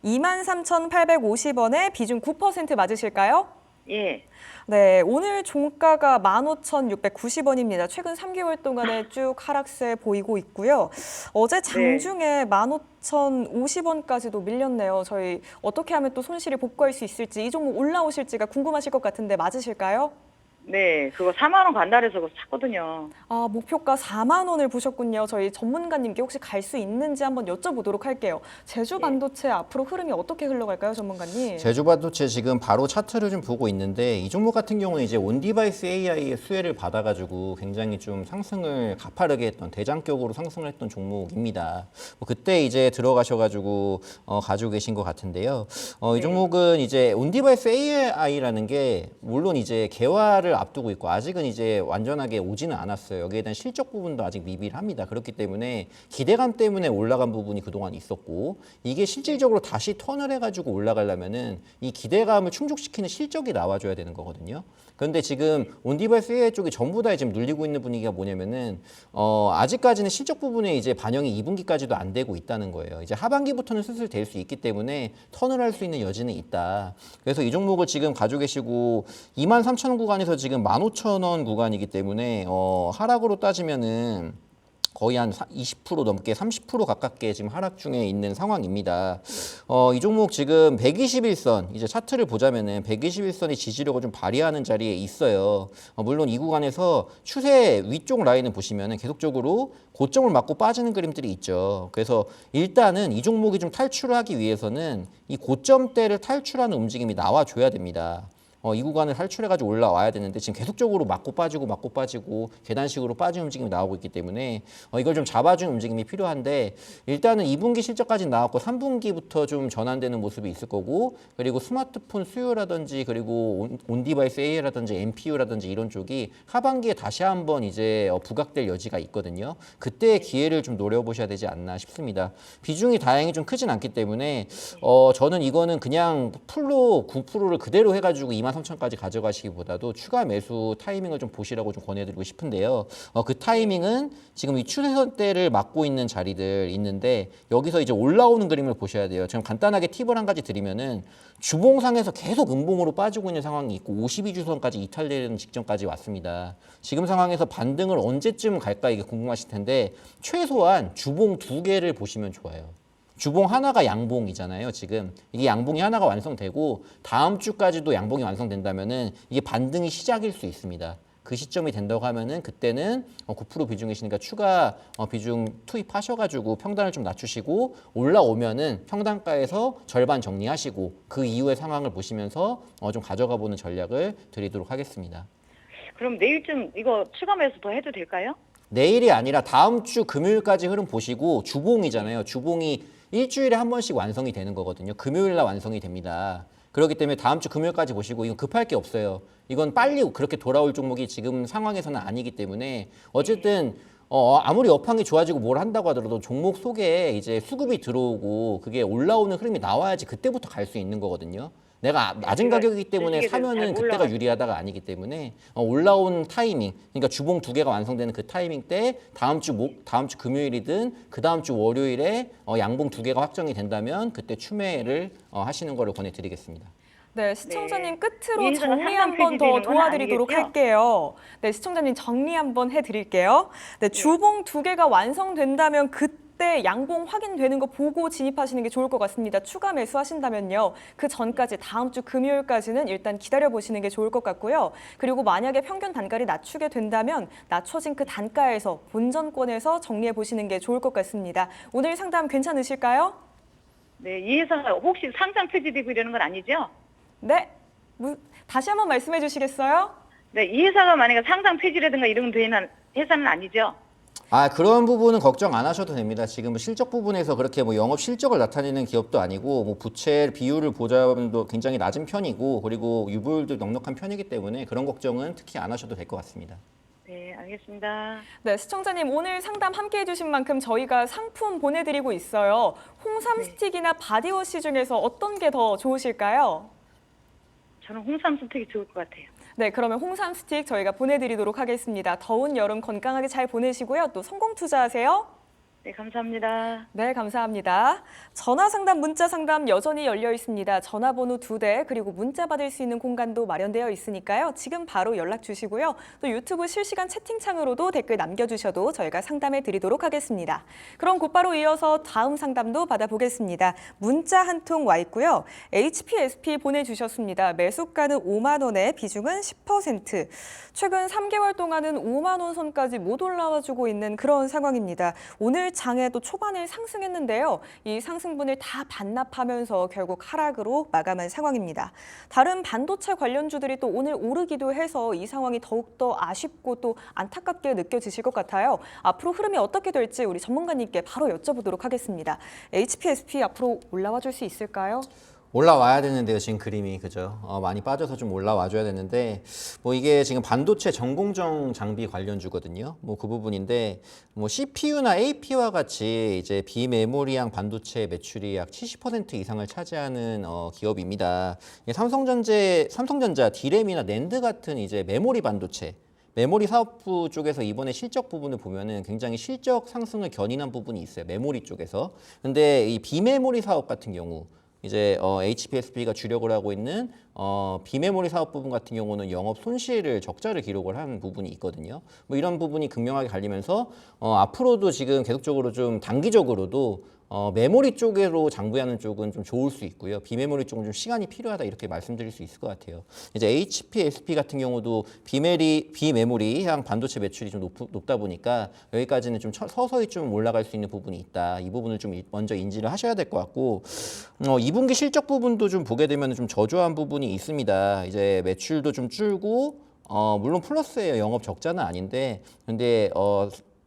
23,850원에 비중 9% 맞으실까요? 예. 네, 오늘 종가가 15,690원입니다. 최근 3개월 동안에 쭉 하락세 보이고 있고요. 어제 장중에 15,050원까지도 밀렸네요. 저희 어떻게 하면 또 손실을 복구할 수 있을지, 이 종목 올라오실지가 궁금하실 것 같은데 맞으실까요? 네, 그거 4만 원 간다해서 그거 샀거든요. 목표가 4만 원을 보셨군요. 저희 전문가님께 혹시 갈 수 있는지 한번 여쭤보도록 할게요. 제주 반도체 앞으로 흐름이 어떻게 흘러갈까요, 전문가님? 제주 반도체 지금 바로 차트를 좀 보고 있는데 이 종목 같은 경우는 이제 온디바이스 AI의 수혜를 받아가지고 굉장히 좀 상승을 가파르게 했던 대장격으로 상승을 했던 종목입니다. 그때 이제 들어가셔가지고 가지고 계신 것 같은데요. 이 종목은 이제 온디바이스 AI라는 게 물론 이제 개화를 앞두고 있고 아직은 이제 완전하게 오지는 않았어요. 여기에 대한 실적 부분도 아직 미비합니다. 그렇기 때문에 기대감 때문에 올라간 부분이 그동안 있었고 이게 실질적으로 다시 턴을 해가지고 올라가려면은 이 기대감을 충족시키는 실적이 나와줘야 되는 거거든요. 그런데 지금 온디바이스 AI 쪽이 전부 다 지금 눌리고 있는 분위기가 뭐냐면은 아직까지는 실적 부분에 이제 반영이 2분기까지도 안 되고 있다는 거예요. 이제 하반기부터는 슬슬 될 수 있기 때문에 턴을 할 수 있는 여지는 있다. 그래서 이 종목을 지금 가지고 계시고 23,000원 구간에서 지금 15,000원 구간이기 때문에 하락으로 따지면은 거의 한 20% 넘게 30% 가깝게 지금 하락 중에 있는 상황입니다. 이 종목 지금 121선 이제 차트를 보자면은 121선의 지지력을 좀 발휘하는 자리에 있어요. 물론 이 구간에서 추세 위쪽 라인을 보시면은 계속적으로 고점을 맞고 빠지는 그림들이 있죠. 그래서 일단은 이 종목이 좀 탈출을 하기 위해서는 이 고점대를 탈출하는 움직임이 나와줘야 됩니다. 이 구간을 탈출해가지고 올라와야 되는데 지금 계속적으로 맞고 빠지고 계단식으로 빠지는 움직임이 나오고 있기 때문에 이걸 좀 잡아주는 움직임이 필요한데 일단은 2분기 실적까지 나왔고 3분기부터 좀 전환되는 모습이 있을 거고 그리고 스마트폰 수요라든지 그리고 온디바이스 AI라든지 NPU라든지 이런 쪽이 하반기에 다시 한번 이제 부각될 여지가 있거든요. 그때의 기회를 좀 노려보셔야 되지 않나 싶습니다. 비중이 다행히 좀 크진 않기 때문에 저는 이거는 그냥 풀로 9%를 그대로 해가지고 23,000까지 가져가시기보다도 추가 매수 타이밍을 좀 보시라고 좀 권해드리고 싶은데요. 그 타이밍은 지금 이 추세선대를 막고 있는 자리들 있는데 여기서 이제 올라오는 그림을 보셔야 돼요. 지금 간단하게 팁을 한 가지 드리면은 주봉상에서 계속 음봉으로 빠지고 있는 상황이 있고 52주선까지 이탈되는 직전까지 왔습니다. 지금 상황에서 반등을 언제쯤 갈까 이게 궁금하실 텐데 최소한 주봉 2개를 보시면 좋아요. 주봉 하나가 양봉이잖아요. 지금 이게 양봉이 하나가 완성되고 다음 주까지도 양봉이 완성된다면은 이게 반등이 시작일 수 있습니다. 그 시점이 된다고 하면은 그때는 9% 비중이시니까 추가 비중 투입하셔가지고 평단을 좀 낮추시고 올라오면은 평단가에서 절반 정리하시고 그 이후의 상황을 보시면서 좀 가져가 보는 전략을 드리도록 하겠습니다. 그럼 내일쯤 이거 추가 매수 더 해도 될까요? 내일이 아니라 다음 주 금요일까지 흐름 보시고 주봉이잖아요. 주봉이 일주일에 한 번씩 완성이 되는 거거든요. 금요일 날 완성이 됩니다. 그렇기 때문에 다음 주 금요일까지 보시고 이건 급할 게 없어요. 이건 빨리 그렇게 돌아올 종목이 지금 상황에서는 아니기 때문에 어쨌든 아무리 업황이 좋아지고 뭘 한다고 하더라도 종목 속에 이제 수급이 들어오고 그게 올라오는 흐름이 나와야지 그때부터 갈 수 있는 거거든요. 내가 낮은 가격이기 때문에 사면은 그때가 유리하다가 아니기 때문에 올라온 타이밍, 그러니까 주봉 2개가 완성되는 그 타이밍 때 다음 주 금요일이든 그 다음 주 월요일에 양봉 2개가 확정이 된다면 그때 추매를 하시는 거를 권해드리겠습니다. 네, 시청자님 네. 끝으로 민주가 정리 상담 한 번 더 폐지되는 건 도와드리도록 아니겠죠? 할게요. 네, 시청자님 정리 한번 해드릴게요. 네, 주봉 2개가 완성된다면 그때 양봉 확인되는 거 보고 진입하시는 게 좋을 것 같습니다. 추가 매수하신다면요. 그 전까지 다음 주 금요일까지는 일단 기다려보시는 게 좋을 것 같고요. 그리고 만약에 평균 단가를 낮추게 된다면 낮춰진 그 단가에서 본전권에서 정리해보시는 게 좋을 것 같습니다. 오늘 상담 괜찮으실까요? 네, 이 회사가 혹시 상장 폐지되고 이러는 건 아니죠? 네, 다시 한번 말씀해 주시겠어요? 네, 이 회사가 만약에 상장 폐지라든가 이런 되는 회사는 아니죠? 그런 부분은 걱정 안 하셔도 됩니다. 지금 실적 부분에서 그렇게 영업 실적을 나타내는 기업도 아니고 부채 비율을 보자도 굉장히 낮은 편이고 그리고 유보율도 넉넉한 편이기 때문에 그런 걱정은 특히 안 하셔도 될 것 같습니다. 네, 알겠습니다. 네, 시청자님 오늘 상담 함께 해주신 만큼 저희가 상품 보내드리고 있어요. 홍삼 스틱이나 바디워시 중에서 어떤 게 더 좋으실까요? 저는 홍삼 선택이 좋을 것 같아요. 네, 그러면 홍삼 스틱 저희가 보내드리도록 하겠습니다. 더운 여름 건강하게 잘 보내시고요. 또 성공 투자하세요. 네, 감사합니다. 네, 감사합니다. 전화 상담, 문자 상담 여전히 열려 있습니다. 전화번호 2대 그리고 문자 받을 수 있는 공간도 마련되어 있으니까요. 지금 바로 연락 주시고요. 또 유튜브 실시간 채팅창으로도 댓글 남겨주셔도 저희가 상담해 드리도록 하겠습니다. 그럼 곧바로 이어서 다음 상담도 받아보겠습니다. 문자 한 통 와 있고요. HPSP 보내주셨습니다. 매수가는 5만 원에 비중은 10%. 최근 3개월 동안은 5만 원 선까지 못 올라와주고 있는 그런 상황입니다. 오늘 장에 또 초반에 상승했는데요. 이 상승분을 다 반납하면서 결국 하락으로 마감한 상황입니다. 다른 반도체 관련주들이 또 오늘 오르기도 해서 이 상황이 더욱더 아쉽고 또 안타깝게 느껴지실 것 같아요. 앞으로 흐름이 어떻게 될지 우리 전문가님께 바로 여쭤보도록 하겠습니다. HPSP 앞으로 올라와 줄 수 있을까요? 올라와야 되는데요, 지금 그림이 그죠? 많이 빠져서 좀 올라와줘야 되는데 이게 지금 반도체 전공정 장비 관련주거든요. 그 부분인데 CPU나 AP와 같이 이제 비메모리형 반도체 매출이 약 70% 이상을 차지하는 기업입니다. 삼성전자 디램이나 낸드 같은 이제 메모리 반도체. 메모리 사업부 쪽에서 이번에 실적 부분을 보면은 굉장히 실적 상승을 견인한 부분이 있어요. 메모리 쪽에서. 근데 이 비메모리 사업 같은 경우 이제 HPSB가 주력을 하고 있는 비메모리 사업 부분 같은 경우는 영업 손실을 적자를 기록을 한 부분이 있거든요. 뭐 이런 부분이 극명하게 갈리면서 앞으로도 지금 계속적으로 좀 단기적으로도 메모리 쪽으로 장부하는 쪽은 좀 좋을 수 있고요. 비메모리 쪽은 좀 시간이 필요하다 이렇게 말씀드릴 수 있을 것 같아요. 이제 HPSP 같은 경우도 비메모리향 반도체 매출이 좀 높다 보니까 여기까지는 좀 서서히 좀 올라갈 수 있는 부분이 있다. 이 부분을 좀 먼저 인지를 하셔야 될 것 같고 2분기 실적 부분도 좀 보게 되면 좀 저조한 부분이 있습니다. 이제 매출도 좀 줄고 물론 플러스예요. 영업 적자는 아닌데 근데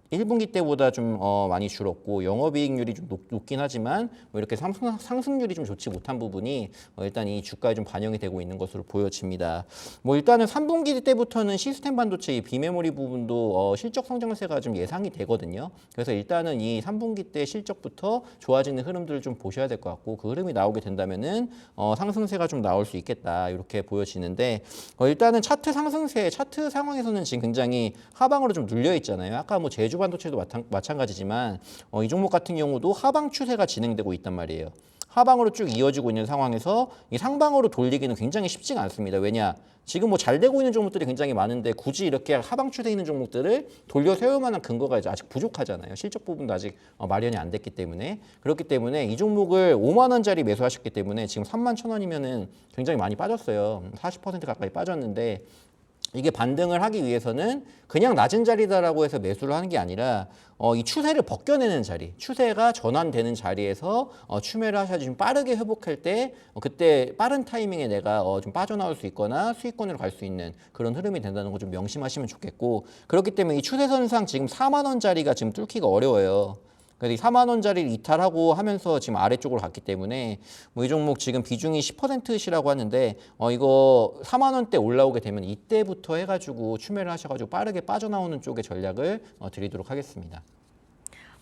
1분기 때보다 좀 많이 줄었고 영업이익률이 좀 높긴 하지만 뭐 이렇게 상승률이 좀 좋지 못한 부분이 일단 이 주가에 좀 반영이 되고 있는 것으로 보여집니다. 뭐 일단은 3분기 때부터는 시스템 반도체 이 비메모리 부분도 실적 성장세가 좀 예상이 되거든요. 그래서 일단은 이 3분기 때 실적부터 좋아지는 흐름들을 좀 보셔야 될 것 같고 그 흐름이 나오게 된다면은 상승세가 좀 나올 수 있겠다 이렇게 보여지는데 일단은 차트 상황에서는 지금 굉장히 하방으로 좀 눌려 있잖아요. 아까 뭐 제주 반도체도 마찬가지지만 이 종목 같은 경우도 하방 추세가 진행되고 있단 말이에요. 하방으로 쭉 이어지고 있는 상황에서 이 상방으로 돌리기는 굉장히 쉽지가 않습니다. 왜냐? 지금 뭐 잘 되고 있는 종목들이 굉장히 많은데 굳이 이렇게 하방 추세에 있는 종목들을 돌려 세울 만한 근거가 이제 아직 부족하잖아요. 실적 부분도 아직 마련이 안 됐기 때문에 그렇기 때문에 이 종목을 5만 원짜리 매수하셨기 때문에 지금 3만 1,000원이면은 굉장히 많이 빠졌어요. 40% 가까이 빠졌는데 이게 반등을 하기 위해서는 그냥 낮은 자리다라고 해서 매수를 하는 게 아니라 이 추세를 벗겨내는 자리, 추세가 전환되는 자리에서 추매를 하셔야지 좀 빠르게 회복할 때 그때 빠른 타이밍에 내가 좀 빠져나올 수 있거나 수익권으로 갈 수 있는 그런 흐름이 된다는 거 좀 명심하시면 좋겠고 그렇기 때문에 이 추세선상 지금 4만 원짜리가 지금 뚫기가 어려워요. 그래서 이 4만 원짜리를 이탈하고 하면서 지금 아래쪽으로 갔기 때문에 뭐 이 종목 지금 비중이 10%시라고 하는데 이거 4만 원대 올라오게 되면 이때부터 해가지고 추매를 하셔가지고 빠르게 빠져나오는 쪽의 전략을 드리도록 하겠습니다.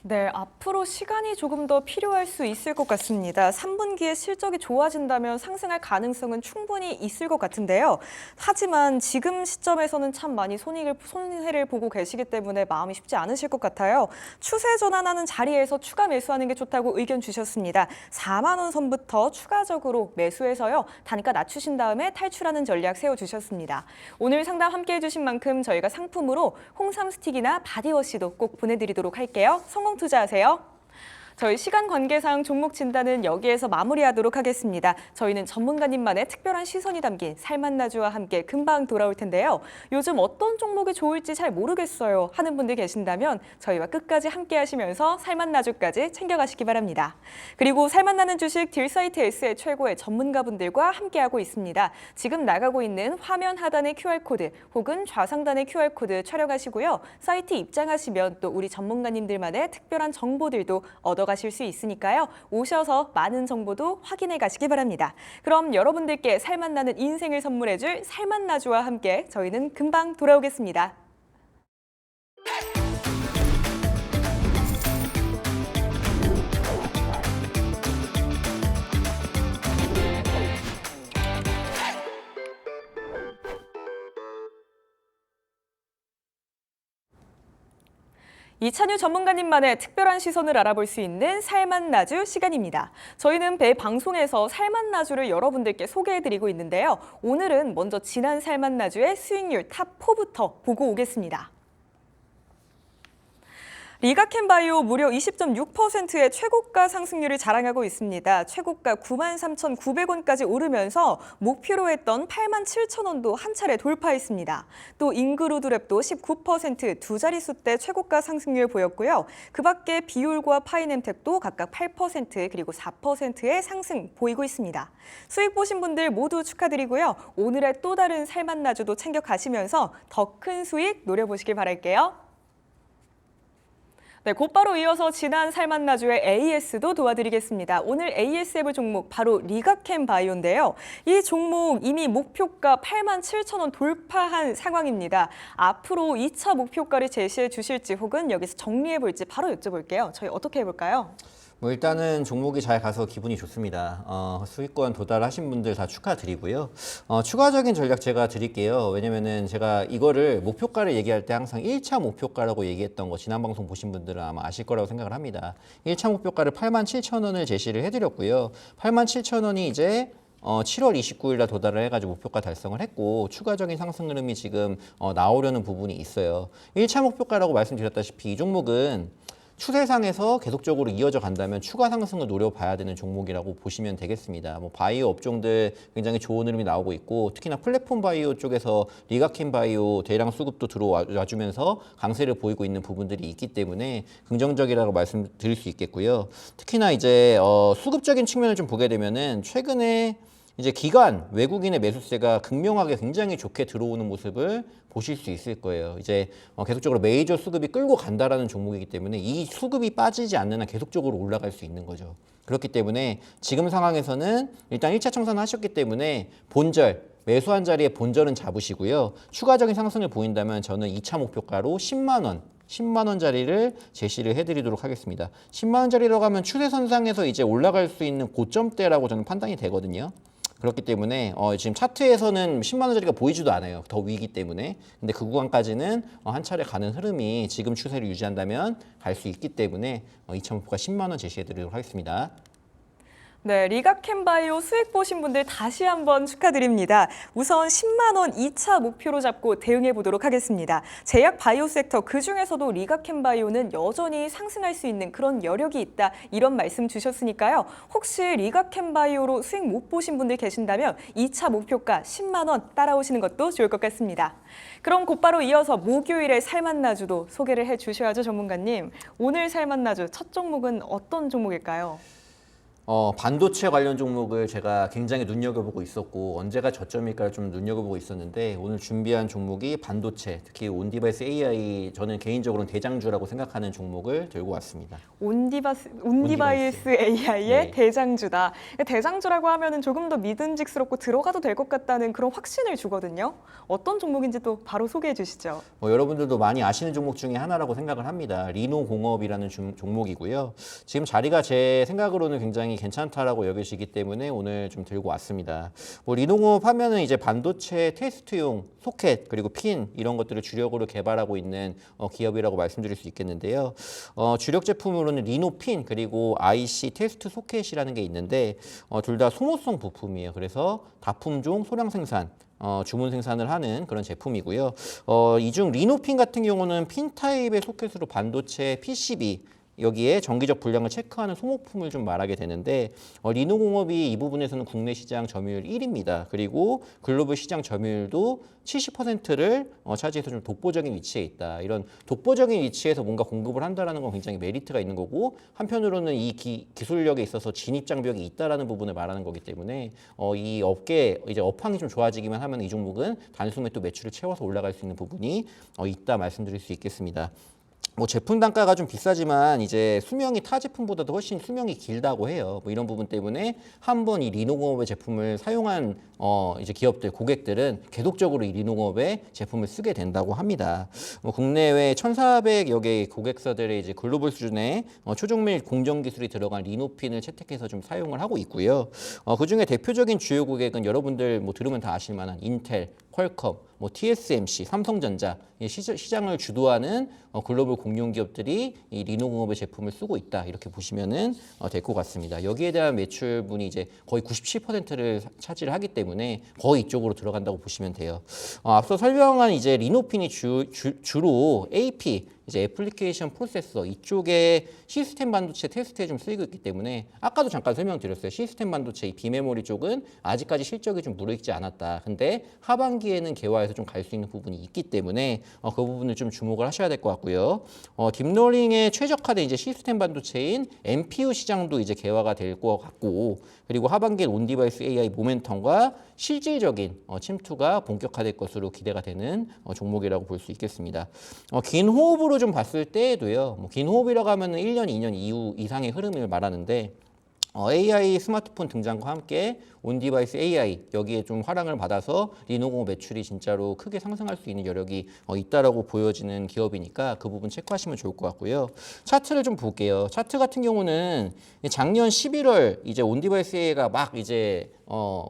네, 앞으로 시간이 조금 더 필요할 수 있을 것 같습니다. 3분기에 실적이 좋아진다면 상승할 가능성은 충분히 있을 것 같은데요. 하지만 지금 시점에서는 참 많이 손해를 보고 계시기 때문에 마음이 쉽지 않으실 것 같아요. 추세 전환하는 자리에서 추가 매수하는 게 좋다고 의견 주셨습니다. 4만 원 선부터 추가적으로 매수해서요. 단가 낮추신 다음에 탈출하는 전략 세워주셨습니다. 오늘 상담 함께해 주신 만큼 저희가 상품으로 홍삼 스틱이나 바디워시도 꼭 보내드리도록 할게요. 성공 투자하세요. 저희 시간 관계상 종목 진단은 여기에서 마무리하도록 하겠습니다. 저희는 전문가님만의 특별한 시선이 담긴 살맛나주와 함께 금방 돌아올 텐데요. 요즘 어떤 종목이 좋을지 잘 모르겠어요 하는 분들 계신다면 저희와 끝까지 함께 하시면서 살맛나주까지 챙겨가시기 바랍니다. 그리고 살맛나는 주식 딜사이트S의 최고의 전문가분들과 함께하고 있습니다. 지금 나가고 있는 화면 하단의 QR코드 혹은 좌상단의 QR코드 촬영하시고요. 사이트 입장하시면 또 우리 전문가님들만의 특별한 정보들도 얻어가실 수 있으니까요. 오셔서 많은 정보도 확인해 가시기 바랍니다. 그럼 여러분들께 살맛나는 인생을 선물해줄 살맛나주와 함께 저희는 금방 돌아오겠습니다. 이찬유 전문가님만의 특별한 시선을 알아볼 수 있는 살맛나주 시간입니다. 저희는 배 방송에서 살맛나주를 여러분들께 소개해드리고 있는데요. 오늘은 먼저 지난 살맛나주의 수익률 탑4부터 보고 오겠습니다. 리가켄바이오 무려 20.6%의 최고가 상승률을 자랑하고 있습니다. 최고가 93,900원까지 오르면서 목표로 했던 87,000원도 한 차례 돌파했습니다. 또 인그루드랩도 19% 두 자릿수대 최고가 상승률 보였고요. 그 밖에 비올과 파이nem텍도 각각 8% 그리고 4%의 상승 보이고 있습니다. 수익 보신 분들 모두 축하드리고요. 오늘의 또 다른 살맛나주도 챙겨가시면서 더 큰 수익 노려보시길 바랄게요. 네, 곧바로 이어서 지난 살맛나주의 AS도 도와드리겠습니다. 오늘 AS 해볼 종목 바로 리가켄바이오인데요. 이 종목 이미 목표가 87,000원 돌파한 상황입니다. 앞으로 2차 목표가를 제시해 주실지 혹은 여기서 정리해 볼지 바로 여쭤볼게요. 저희 어떻게 해볼까요? 뭐 일단은 종목이 잘 가서 기분이 좋습니다. 수익권 도달하신 분들 다 축하드리고요. 추가적인 전략 제가 드릴게요. 왜냐면은 제가 이거를 목표가를 얘기할 때 항상 1차 목표가라고 얘기했던 거 지난 방송 보신 분들은 아마 아실 거라고 생각을 합니다. 1차 목표가를 87,000원을 제시를 해드렸고요. 87,000원이 이제 7월 29일 날 도달을 해가지고 목표가 달성을 했고 추가적인 상승 흐름이 지금 나오려는 부분이 있어요. 1차 목표가라고 말씀드렸다시피 이 종목은 추세상에서 계속적으로 이어져 간다면 추가 상승을 노려봐야 되는 종목이라고 보시면 되겠습니다. 뭐 바이오 업종들 굉장히 좋은 흐름이 나오고 있고 특히나 플랫폼 바이오 쪽에서 리가켄 바이오 대량 수급도 들어와주면서 강세를 보이고 있는 부분들이 있기 때문에 긍정적이라고 말씀드릴 수 있겠고요. 특히나 이제 수급적인 측면을 좀 보게 되면은 최근에 이제 기관 외국인의 매수세가 극명하게 굉장히 좋게 들어오는 모습을 보실 수 있을 거예요. 이제 계속적으로 메이저 수급이 끌고 간다라는 종목이기 때문에 이 수급이 빠지지 않는 한 계속적으로 올라갈 수 있는 거죠. 그렇기 때문에 지금 상황에서는 일단 1차 청산 하셨기 때문에 본절 매수한 자리에 본절은 잡으시고요. 추가적인 상승을 보인다면 저는 2차 목표가로 10만 원짜리를 제시를 해드리도록 하겠습니다. 10만 원짜리라고 하면 추세선상에서 이제 올라갈 수 있는 고점대라고 저는 판단이 되거든요. 그렇기 때문에 지금 차트에서는 10만 원짜리가 보이지도 않아요. 더 위기 때문에. 근데 그 구간까지는 한 차례 가는 흐름이 지금 추세를 유지한다면 갈 수 있기 때문에 2차 목표가 10만 원 제시해드리도록 하겠습니다. 네, 리가켄바이오 수익 보신 분들 다시 한번 축하드립니다. 우선 10만 원 2차 목표로 잡고 대응해 보도록 하겠습니다. 제약 바이오 섹터 그중에서도 리가켄바이오는 여전히 상승할 수 있는 그런 여력이 있다. 이런 말씀 주셨으니까요. 혹시 리가켄바이오로 수익 못 보신 분들 계신다면 2차 목표가 10만 원 따라오시는 것도 좋을 것 같습니다. 그럼 곧바로 이어서 목요일에 살맛나주도 소개를 해 주셔야죠, 전문가님. 오늘 살맛나주 첫 종목은 어떤 종목일까요? 반도체 관련 종목을 제가 굉장히 눈여겨보고 있었고 언제가 저점일까를 좀 눈여겨보고 있었는데 오늘 준비한 종목이 반도체, 특히 온디바이스 AI 저는 개인적으로는 대장주라고 생각하는 종목을 들고 왔습니다. 온디바이스 AI의 네. 대장주다. 대장주라고 하면은 조금 더 믿음직스럽고 들어가도 될 것 같다는 그런 확신을 주거든요. 어떤 종목인지 또 바로 소개해 주시죠. 여러분들도 많이 아시는 종목 중에 하나라고 생각을 합니다. 리노공업이라는 종목이고요. 지금 자리가 제 생각으로는 굉장히 괜찮다라고 여기시기 때문에 오늘 좀 들고 왔습니다. 리노공업 하면은 이제 반도체 테스트용 소켓 그리고 핀 이런 것들을 주력으로 개발하고 있는 기업이라고 말씀드릴 수 있겠는데요. 주력 제품으로는 리노핀 그리고 IC 테스트 소켓이라는 게 있는데 둘 다 소모성 부품이에요. 그래서 다품종 소량 생산 주문 생산을 하는 그런 제품이고요. 이 중 리노핀 같은 경우는 핀 타입의 소켓으로 반도체 PCB 여기에 정기적 분량을 체크하는 소모품을 좀 말하게 되는데 리노공업이 이 부분에서는 국내 시장 점유율 1위입니다. 그리고 글로벌 시장 점유율도 70%를 차지해서 좀 독보적인 위치에 있다. 이런 독보적인 위치에서 뭔가 공급을 한다는 건 굉장히 메리트가 있는 거고 한편으로는 이 기술력에 있어서 진입 장벽이 있다라는 부분을 말하는 거기 때문에 이 업계 이제 업황이 좀 좋아지기만 하면 이 종목은 단숨에 또 매출을 채워서 올라갈 수 있는 부분이 있다 말씀드릴 수 있겠습니다. 제품 단가가 좀 비싸지만 이제 수명이 타 제품보다도 훨씬 수명이 길다고 해요. 이런 부분 때문에 한번 이 리노공업의 제품을 사용한 이제 기업들, 고객들은 계속적으로 이 리노공업의 제품을 쓰게 된다고 합니다. 국내외 1,400여 개의 고객사들의 이제 글로벌 수준의 초정밀 공정 기술이 들어간 리노핀을 채택해서 좀 사용을 하고 있고요. 그 중에 대표적인 주요 고객은 여러분들 들으면 다 아실 만한 인텔, 퀄컴, TSMC, 삼성전자 시장을 주도하는 글로벌 공룡 기업들이 이 리노공업의 제품을 쓰고 있다 이렇게 보시면은 될 것 같습니다. 여기에 대한 매출분이 이제 거의 97%를 차지를 하기 때문에 거의 이쪽으로 들어간다고 보시면 돼요. 앞서 설명한 이제 리노핀이 주로 AP 이제 애플리케이션 프로세서 이쪽에 시스템 반도체 테스트에 좀 쓰이고 있기 때문에 아까도 잠깐 설명드렸어요. 시스템 반도체 이 비메모리 쪽은 아직까지 실적이 좀 무르익지 않았다. 근데 하반기에는 개화해서 좀 갈 수 있는 부분이 있기 때문에 그 부분을 좀 주목을 하셔야 될 것 같고요. 딥러닝에 최적화된 이제 시스템 반도체인 NPU 시장도 이제 개화가 될 것 같고 그리고 하반기에 온디바이스 AI 모멘텀과 실질적인 침투가 본격화될 것으로 기대가 되는 종목이라고 볼 수 있겠습니다. 긴 호흡으로 좀 봤을 때에도요. 긴 호흡이라고 하면 1년, 2년 이후 이상의 흐름을 말하는데 AI 스마트폰 등장과 함께 온디바이스 AI 여기에 좀 화랑을 받아서 리노공업 매출이 진짜로 크게 상승할 수 있는 여력이 있다라고 보여지는 기업이니까 그 부분 체크하시면 좋을 것 같고요. 차트를 좀 볼게요. 차트 같은 경우는 작년 11월 이제 온디바이스 AI가 막 이제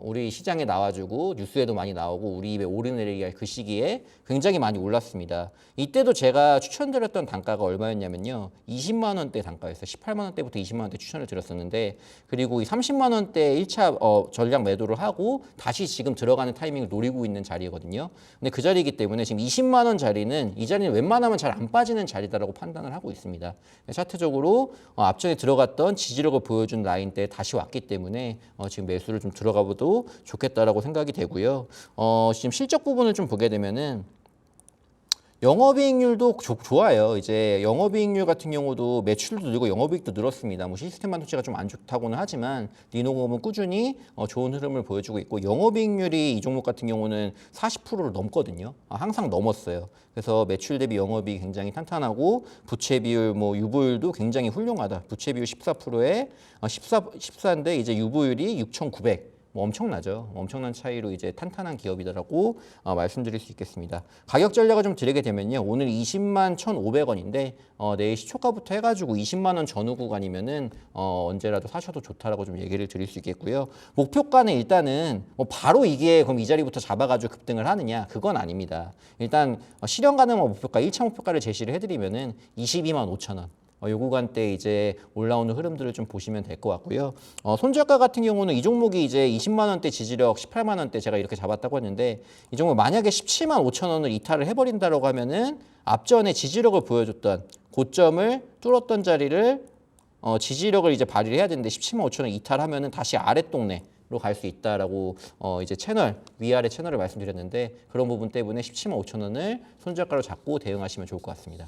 우리 시장에 나와주고 뉴스에도 많이 나오고 우리 입에 오르내리기 할 그 시기에 굉장히 많이 올랐습니다. 이때도 제가 추천드렸던 단가가 얼마였냐면요. 20만 원대 단가였어요. 18만 원대부터 20만 원대 추천을 드렸었는데 그리고 이 30만 원대 1차 전략 매도를 하고 다시 지금 들어가는 타이밍을 노리고 있는 자리거든요. 근데 그 자리이기 때문에 지금 20만 원 자리는 이 자리는 웬만하면 잘 안 빠지는 자리다라고 판단을 하고 있습니다. 차트적으로 앞전에 들어갔던 지지력을 보여준 라인대에 다시 왔기 때문에 지금 매수를 좀 들어가봐도 좋겠다라고 생각이 되고요. 지금 실적 부분을 좀 보게 되면은 영업이익률도 좋아요. 이제 영업이익률 같은 경우도 매출도 늘고 영업이익도 늘었습니다. 뭐 시스템 반도체가 좀 안 좋다고는 하지만 리노공업은 꾸준히 좋은 흐름을 보여주고 있고 영업이익률이 이 종목 같은 경우는 40%를 넘거든요. 항상 넘었어요. 그래서 매출 대비 영업이 굉장히 탄탄하고 부채 비율 뭐 유보율도 굉장히 훌륭하다. 부채 비율 14%에 14인데 이제 유보율이 6,900. 뭐 엄청나죠. 엄청난 차이로 이제 탄탄한 기업이다라고 말씀드릴 수 있겠습니다. 가격 전략을 좀 드리게 되면요. 오늘 20만 1,500원인데 내일 시초가부터 해가지고 20만 원 전후 구간이면은 언제라도 사셔도 좋다라고 좀 얘기를 드릴 수 있겠고요. 목표가는 일단은 뭐 바로 이게 그럼 이 자리부터 잡아가지고 급등을 하느냐 그건 아닙니다. 일단 실현 가능한 목표가 1차 목표가를 제시를 해드리면은 22만 5천 원. 요 구간대 이제 올라오는 흐름들을 좀 보시면 될 것 같고요. 손절가 같은 경우는 이 종목이 이제 20만 원대 지지력 18만 원대 제가 이렇게 잡았다고 했는데 이 종목 만약에 17만 5천 원을 이탈을 해버린다라고 하면은 앞전에 지지력을 보여줬던 고점을 뚫었던 자리를 지지력을 이제 발휘를 해야 되는데 17만 5천 원 이탈하면은 다시 아랫동네로 갈 수 있다라고 이제 채널 위아래 채널을 말씀드렸는데 그런 부분 때문에 17만 5천 원을 손절가로 잡고 대응하시면 좋을 것 같습니다.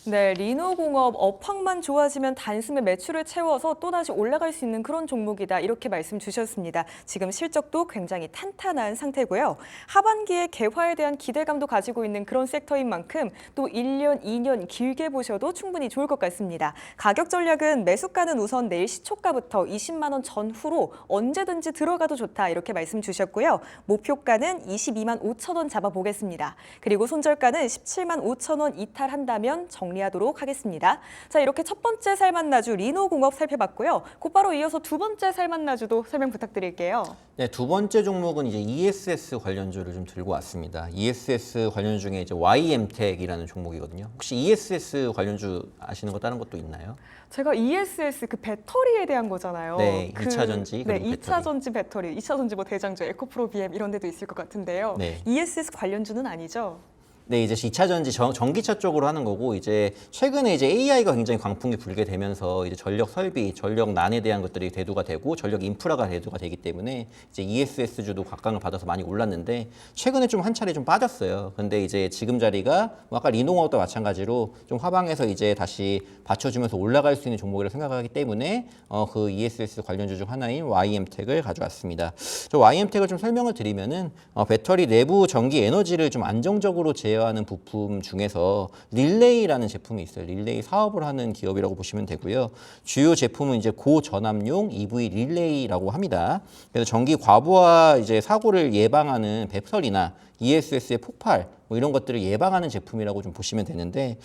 네, 리노공업 업황만 좋아지면 단숨에 매출을 채워서 또다시 올라갈 수 있는 그런 종목이다. 이렇게 말씀 주셨습니다. 지금 실적도 굉장히 탄탄한 상태고요. 하반기에 개화에 대한 기대감도 가지고 있는 그런 섹터인 만큼 또 1년, 2년 길게 보셔도 충분히 좋을 것 같습니다. 가격 전략은 매수가는 우선 내일 시초가부터 20만 원 전후로 언제든지 들어가도 좋다. 이렇게 말씀 주셨고요. 목표가는 22만 5천 원 잡아보겠습니다. 그리고 손절가는 17만 5천 원 이탈한다면 정리하도록 하겠습니다. 자, 이렇게 첫 번째 살만나주 리노공업 살펴봤고요. 곧바로 이어서 두 번째 살만나주도 설명 부탁드릴게요. 네, 두 번째 종목은 이제 ESS 관련주를 좀 들고 왔습니다. ESS 관련 중에 이제 YM텍이라는 종목이거든요. 혹시 ESS 관련주 아시는 거 다른 것도 있나요? 제가 ESS 그 배터리에 대한 거잖아요. 네, 2차 전지. 네, 그리고 2차 전지 배터리, 2차 전지 뭐 대장주, 에코프로 BM 이런 데도 있을 것 같은데요. 네. ESS 관련주는 아니죠? 네, 이제 2차 전지 전기차 쪽으로 하는 거고 이제 최근에 이제 AI가 굉장히 광풍이 불게 되면서 이제 전력 설비, 전력 난에 대한 것들이 대두가 되고 전력 인프라가 대두가 되기 때문에 이제 ESS주도 각광을 받아서 많이 올랐는데 최근에 좀 한 차례 좀 빠졌어요. 근데 이제 지금 자리가 뭐 아까 리노공업도 마찬가지로 좀 하방에서 이제 다시 받쳐주면서 올라갈 수 있는 종목이라고 생각하기 때문에 그 ESS 관련주 중 하나인 YM텍을 가져왔습니다. 저 YM텍을 좀 설명을 드리면은 배터리 내부 전기 에너지를 좀 안정적으로 제어하는 부품 중에서 릴레이라는 제품이 있어요. 릴레이 사업을 하는 기업이라고 보시면 되고요. 주요 제품은 이제 고전압용 EV 릴레이라고 합니다. 그래서 전기 과부하 이제 사고를 예방하는 배터리나 ESS의 폭발 뭐 이런 것들을 예방하는 제품이라고 좀 보시면 되는데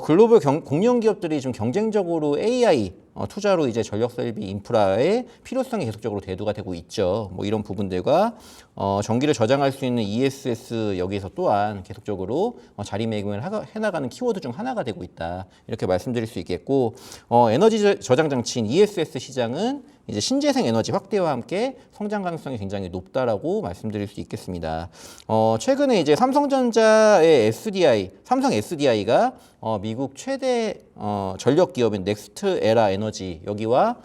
글로벌 공룡 기업들이 좀 경쟁적으로 AI 투자로 이제 전력 설비 인프라의 필요성이 계속적으로 대두가 되고 있죠. 뭐 이런 부분들과 전기를 저장할 수 있는 ESS 여기서 또한 계속적으로 자리매김을 해나가는 키워드 중 하나가 되고 있다. 이렇게 말씀드릴 수 있겠고 에너지 저장 장치인 ESS 시장은 이제 신재생 에너지 확대와 함께 성장 가능성이 굉장히 높다라고 말씀드릴 수 있겠습니다. 최근에 이제 삼성전자의 삼성 SDI가 미국 최대 전력 기업인 넥스트 에라 에너지 여기와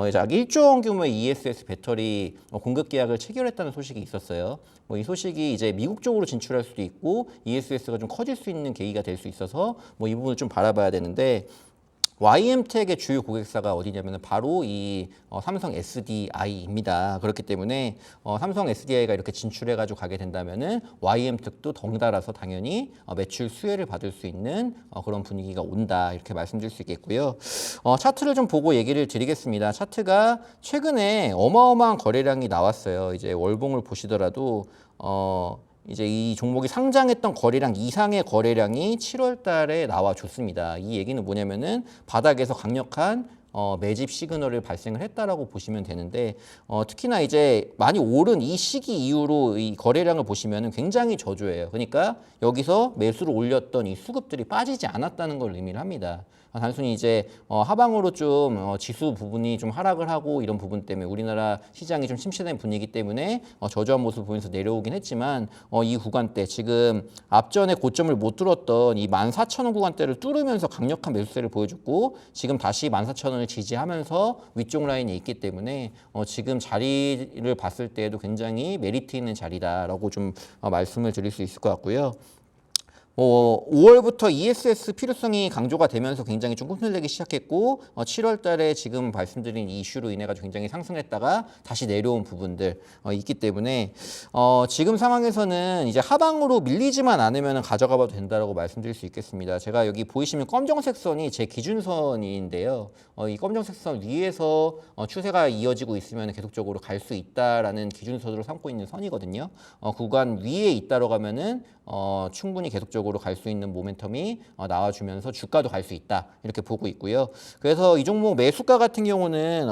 이제 1조 원 규모의 ESS 배터리 공급 계약을 체결했다는 소식이 있었어요. 이 소식이 이제 미국 쪽으로 진출할 수도 있고 ESS가 좀 커질 수 있는 계기가 될 수 있어서 이 부분을 좀 바라봐야 되는데 YM텍의 주요 고객사가 어디냐면 바로 이 삼성 SDI입니다. 그렇기 때문에 삼성 SDI가 이렇게 진출해가지고 가게 된다면은 YM텍도 덩달아서 당연히 매출 수혜를 받을 수 있는 그런 분위기가 온다 이렇게 말씀드릴 수 있겠고요. 차트를 좀 보고 얘기를 드리겠습니다. 차트가 최근에 어마어마한 거래량이 나왔어요. 이제 월봉을 보시더라도 이제 이 종목이 상장했던 거래량 이상의 거래량이 7월 달에 나와줬습니다. 이 얘기는 뭐냐면은 바닥에서 강력한 매집 시그널을 발생을 했다라고 보시면 되는데 특히나 이제 많이 오른 이 시기 이후로 이 거래량을 보시면은 굉장히 저조해요. 그러니까 여기서 매수를 올렸던 이 수급들이 빠지지 않았다는 걸 의미를 합니다. 단순히 이제 하방으로 좀 지수 부분이 좀 하락을 하고 이런 부분 때문에 우리나라 시장이 좀 침체된 분위기 때문에 저조한 모습을 보면서 내려오긴 했지만 이 구간대 지금 앞전에 고점을 못 뚫었던 이 14,000원 구간대를 뚫으면서 강력한 매수세를 보여줬고 지금 다시 14,000원을 지지하면서 위쪽 라인에 있기 때문에 지금 자리를 봤을 때에도 굉장히 메리트 있는 자리다라고 좀 말씀을 드릴 수 있을 것 같고요. 5월부터 ESS 필요성이 강조가 되면서 굉장히 좀 꿈틀대기 시작했고 7월 달에 지금 말씀드린 이슈로 인해 가지고 굉장히 상승했다가 다시 내려온 부분들 있기 때문에 지금 상황에서는 이제 하방으로 밀리지만 않으면 가져가 봐도 된다라고 말씀드릴 수 있겠습니다. 제가 여기 보이시면 검정색 선이 제 기준선인데요. 이 검정색 선 위에서 추세가 이어지고 있으면 계속적으로 갈 수 있다라는 기준선으로 삼고 있는 선이거든요. 구간 위에 있다라고 하면은 충분히 계속적으로 갈 수 있는 모멘텀이 나와주면서 주가도 갈 수 있다 이렇게 보고 있고요. 그래서 이 종목 매수가 같은 경우는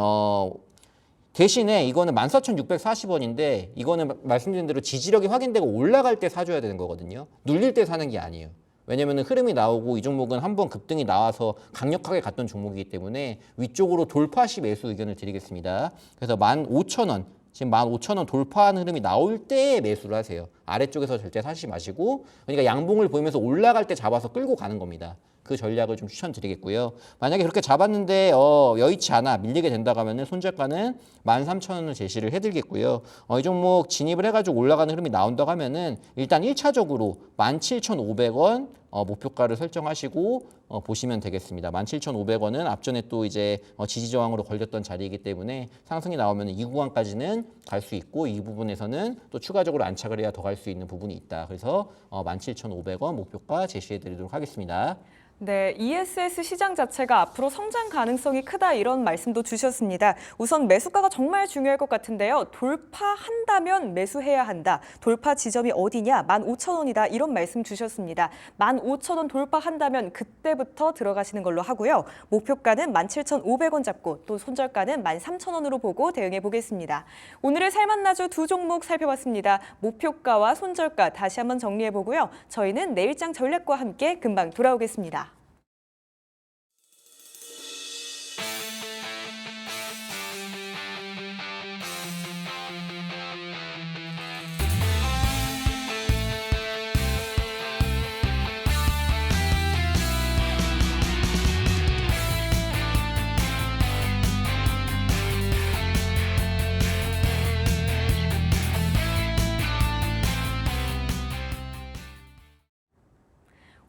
대신에 이거는 14,640원인데 이거는 말씀드린 대로 지지력이 확인되고 올라갈 때 사줘야 되는 거거든요. 눌릴 때 사는 게 아니에요. 왜냐면 흐름이 나오고 이 종목은 한번 급등이 나와서 강력하게 갔던 종목이기 때문에 위쪽으로 돌파 시 매수 의견을 드리겠습니다. 그래서 15,000원 지금 15,000원 돌파하는 흐름이 나올 때 매수를 하세요. 아래쪽에서 절대 사시지 마시고 그러니까 양봉을 보이면서 올라갈 때 잡아서 끌고 가는 겁니다. 그 전략을 좀 추천드리겠고요. 만약에 그렇게 잡았는데 여의치 않아 밀리게 된다고 하면 손절가는 13,000원을 제시를 해드리겠고요. 이 종목 진입을 해가지고 올라가는 흐름이 나온다고 하면은 일단 1차적으로 17,500원 목표가를 설정하시고 보시면 되겠습니다. 17,500원은 앞전에 또 이제 지지 저항으로 걸렸던 자리이기 때문에 상승이 나오면 이 구간까지는 갈 수 있고 이 부분에서는 또 추가적으로 안착을 해야 더 갈 수 있는 부분이 있다. 그래서 17,500원 목표가 제시해 드리도록 하겠습니다. 네, ESS 시장 자체가 앞으로 성장 가능성이 크다 이런 말씀도 주셨습니다. 우선 매수가가 정말 중요할 것 같은데요. 돌파한다면 매수해야 한다. 돌파 지점이 어디냐? 15,000원이다. 이런 말씀 주셨습니다. 15,000원 돌파한다면 그때부터 들어가시는 걸로 하고요. 목표가는 17,500원 잡고 또 손절가는 13,000원으로 보고 대응해 보겠습니다. 오늘의 살만나주 두 종목 살펴봤습니다. 목표가와 손절가 다시 한번 정리해 보고요. 저희는 내일장 전략과 함께 금방 돌아오겠습니다.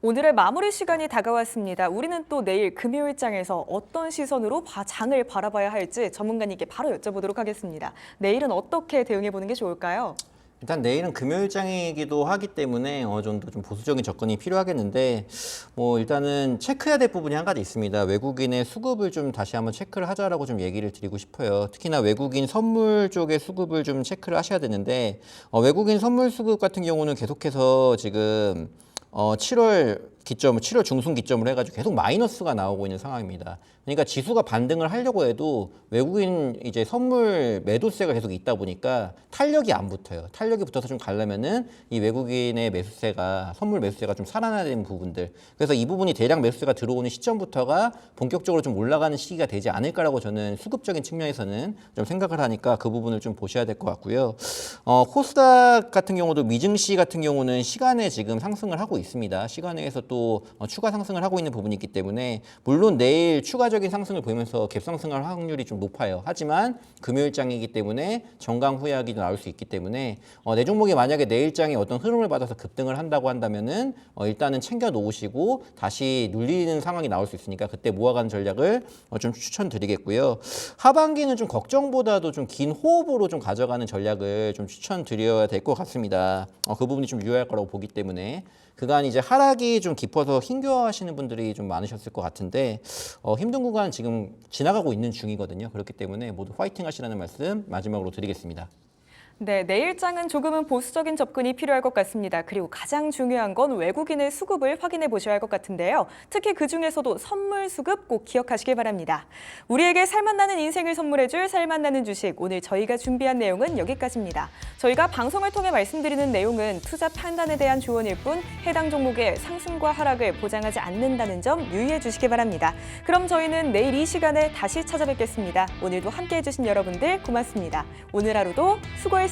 오늘의 마무리 시간이 다가왔습니다. 우리는 또 내일 금요일장에서 어떤 시선으로 장을 바라봐야 할지 전문가님께 바로 여쭤보도록 하겠습니다. 내일은 어떻게 대응해 보는 게 좋을까요? 일단 내일은 금요일장이기도 하기 때문에 어느 정도 좀 보수적인 접근이 필요하겠는데 일단은 체크해야 될 부분이 한 가지 있습니다. 외국인의 수급을 좀 다시 한번 체크를 하자라고 좀 얘기를 드리고 싶어요. 특히나 외국인 선물 쪽의 수급을 좀 체크를 하셔야 되는데 외국인 선물 수급 같은 경우는 계속해서 지금 7월 중순 기점으로 해가지고 계속 마이너스가 나오고 있는 상황입니다. 그러니까 지수가 반등을 하려고 해도 외국인 이제 선물 매도세가 계속 있다 보니까 탄력이 안 붙어요. 탄력이 붙어서 좀 가려면은 이 외국인의 매수세가 선물 매수세가 좀 살아나야 되는 부분들. 그래서 이 부분이 대량 매수세가 들어오는 시점부터가 본격적으로 좀 올라가는 시기가 되지 않을까라고 저는 수급적인 측면에서는 좀 생각을 하니까 그 부분을 좀 보셔야 될 것 같고요. 코스닥 같은 경우도 미증시 같은 경우는 시간에 지금 상승을 하고 있습니다. 시간에서 또 또 추가 상승을 하고 있는 부분이 있기 때문에 물론 내일 추가적인 상승을 보이면서 갭상승할 확률이 좀 높아요. 하지만 금요일장이기 때문에 정강 후약이 나올 수 있기 때문에 내 종목이 만약에 내일장에 어떤 흐름을 받아서 급등을 한다고 한다면은 일단은 챙겨 놓으시고 다시 눌리는 상황이 나올 수 있으니까 그때 모아가는 전략을 좀 추천드리겠고요. 하반기는 좀 걱정보다도 좀 긴 호흡으로 좀 가져가는 전략을 좀 추천드려야 될 것 같습니다. 그 부분이 좀 유효할 거라고 보기 때문에 그간 이제 하락이 좀 깊어서 힘겨워하시는 분들이 좀 많으셨을 것 같은데 힘든 구간 지금 지나가고 있는 중이거든요. 그렇기 때문에 모두 화이팅 하시라는 말씀 마지막으로 드리겠습니다. 네, 내일장은 조금은 보수적인 접근이 필요할 것 같습니다. 그리고 가장 중요한 건 외국인의 수급을 확인해 보셔야 할 것 같은데요. 특히 그중에서도 선물 수급 꼭 기억하시길 바랍니다. 우리에게 살맛나는 인생을 선물해줄 살맛나는 주식, 오늘 저희가 준비한 내용은 여기까지입니다. 저희가 방송을 통해 말씀드리는 내용은 투자 판단에 대한 조언일 뿐 해당 종목의 상승과 하락을 보장하지 않는다는 점 유의해 주시기 바랍니다. 그럼 저희는 내일 이 시간에 다시 찾아뵙겠습니다. 오늘도 함께해 주신 여러분들 고맙습니다. 오늘 하루도 수고했어.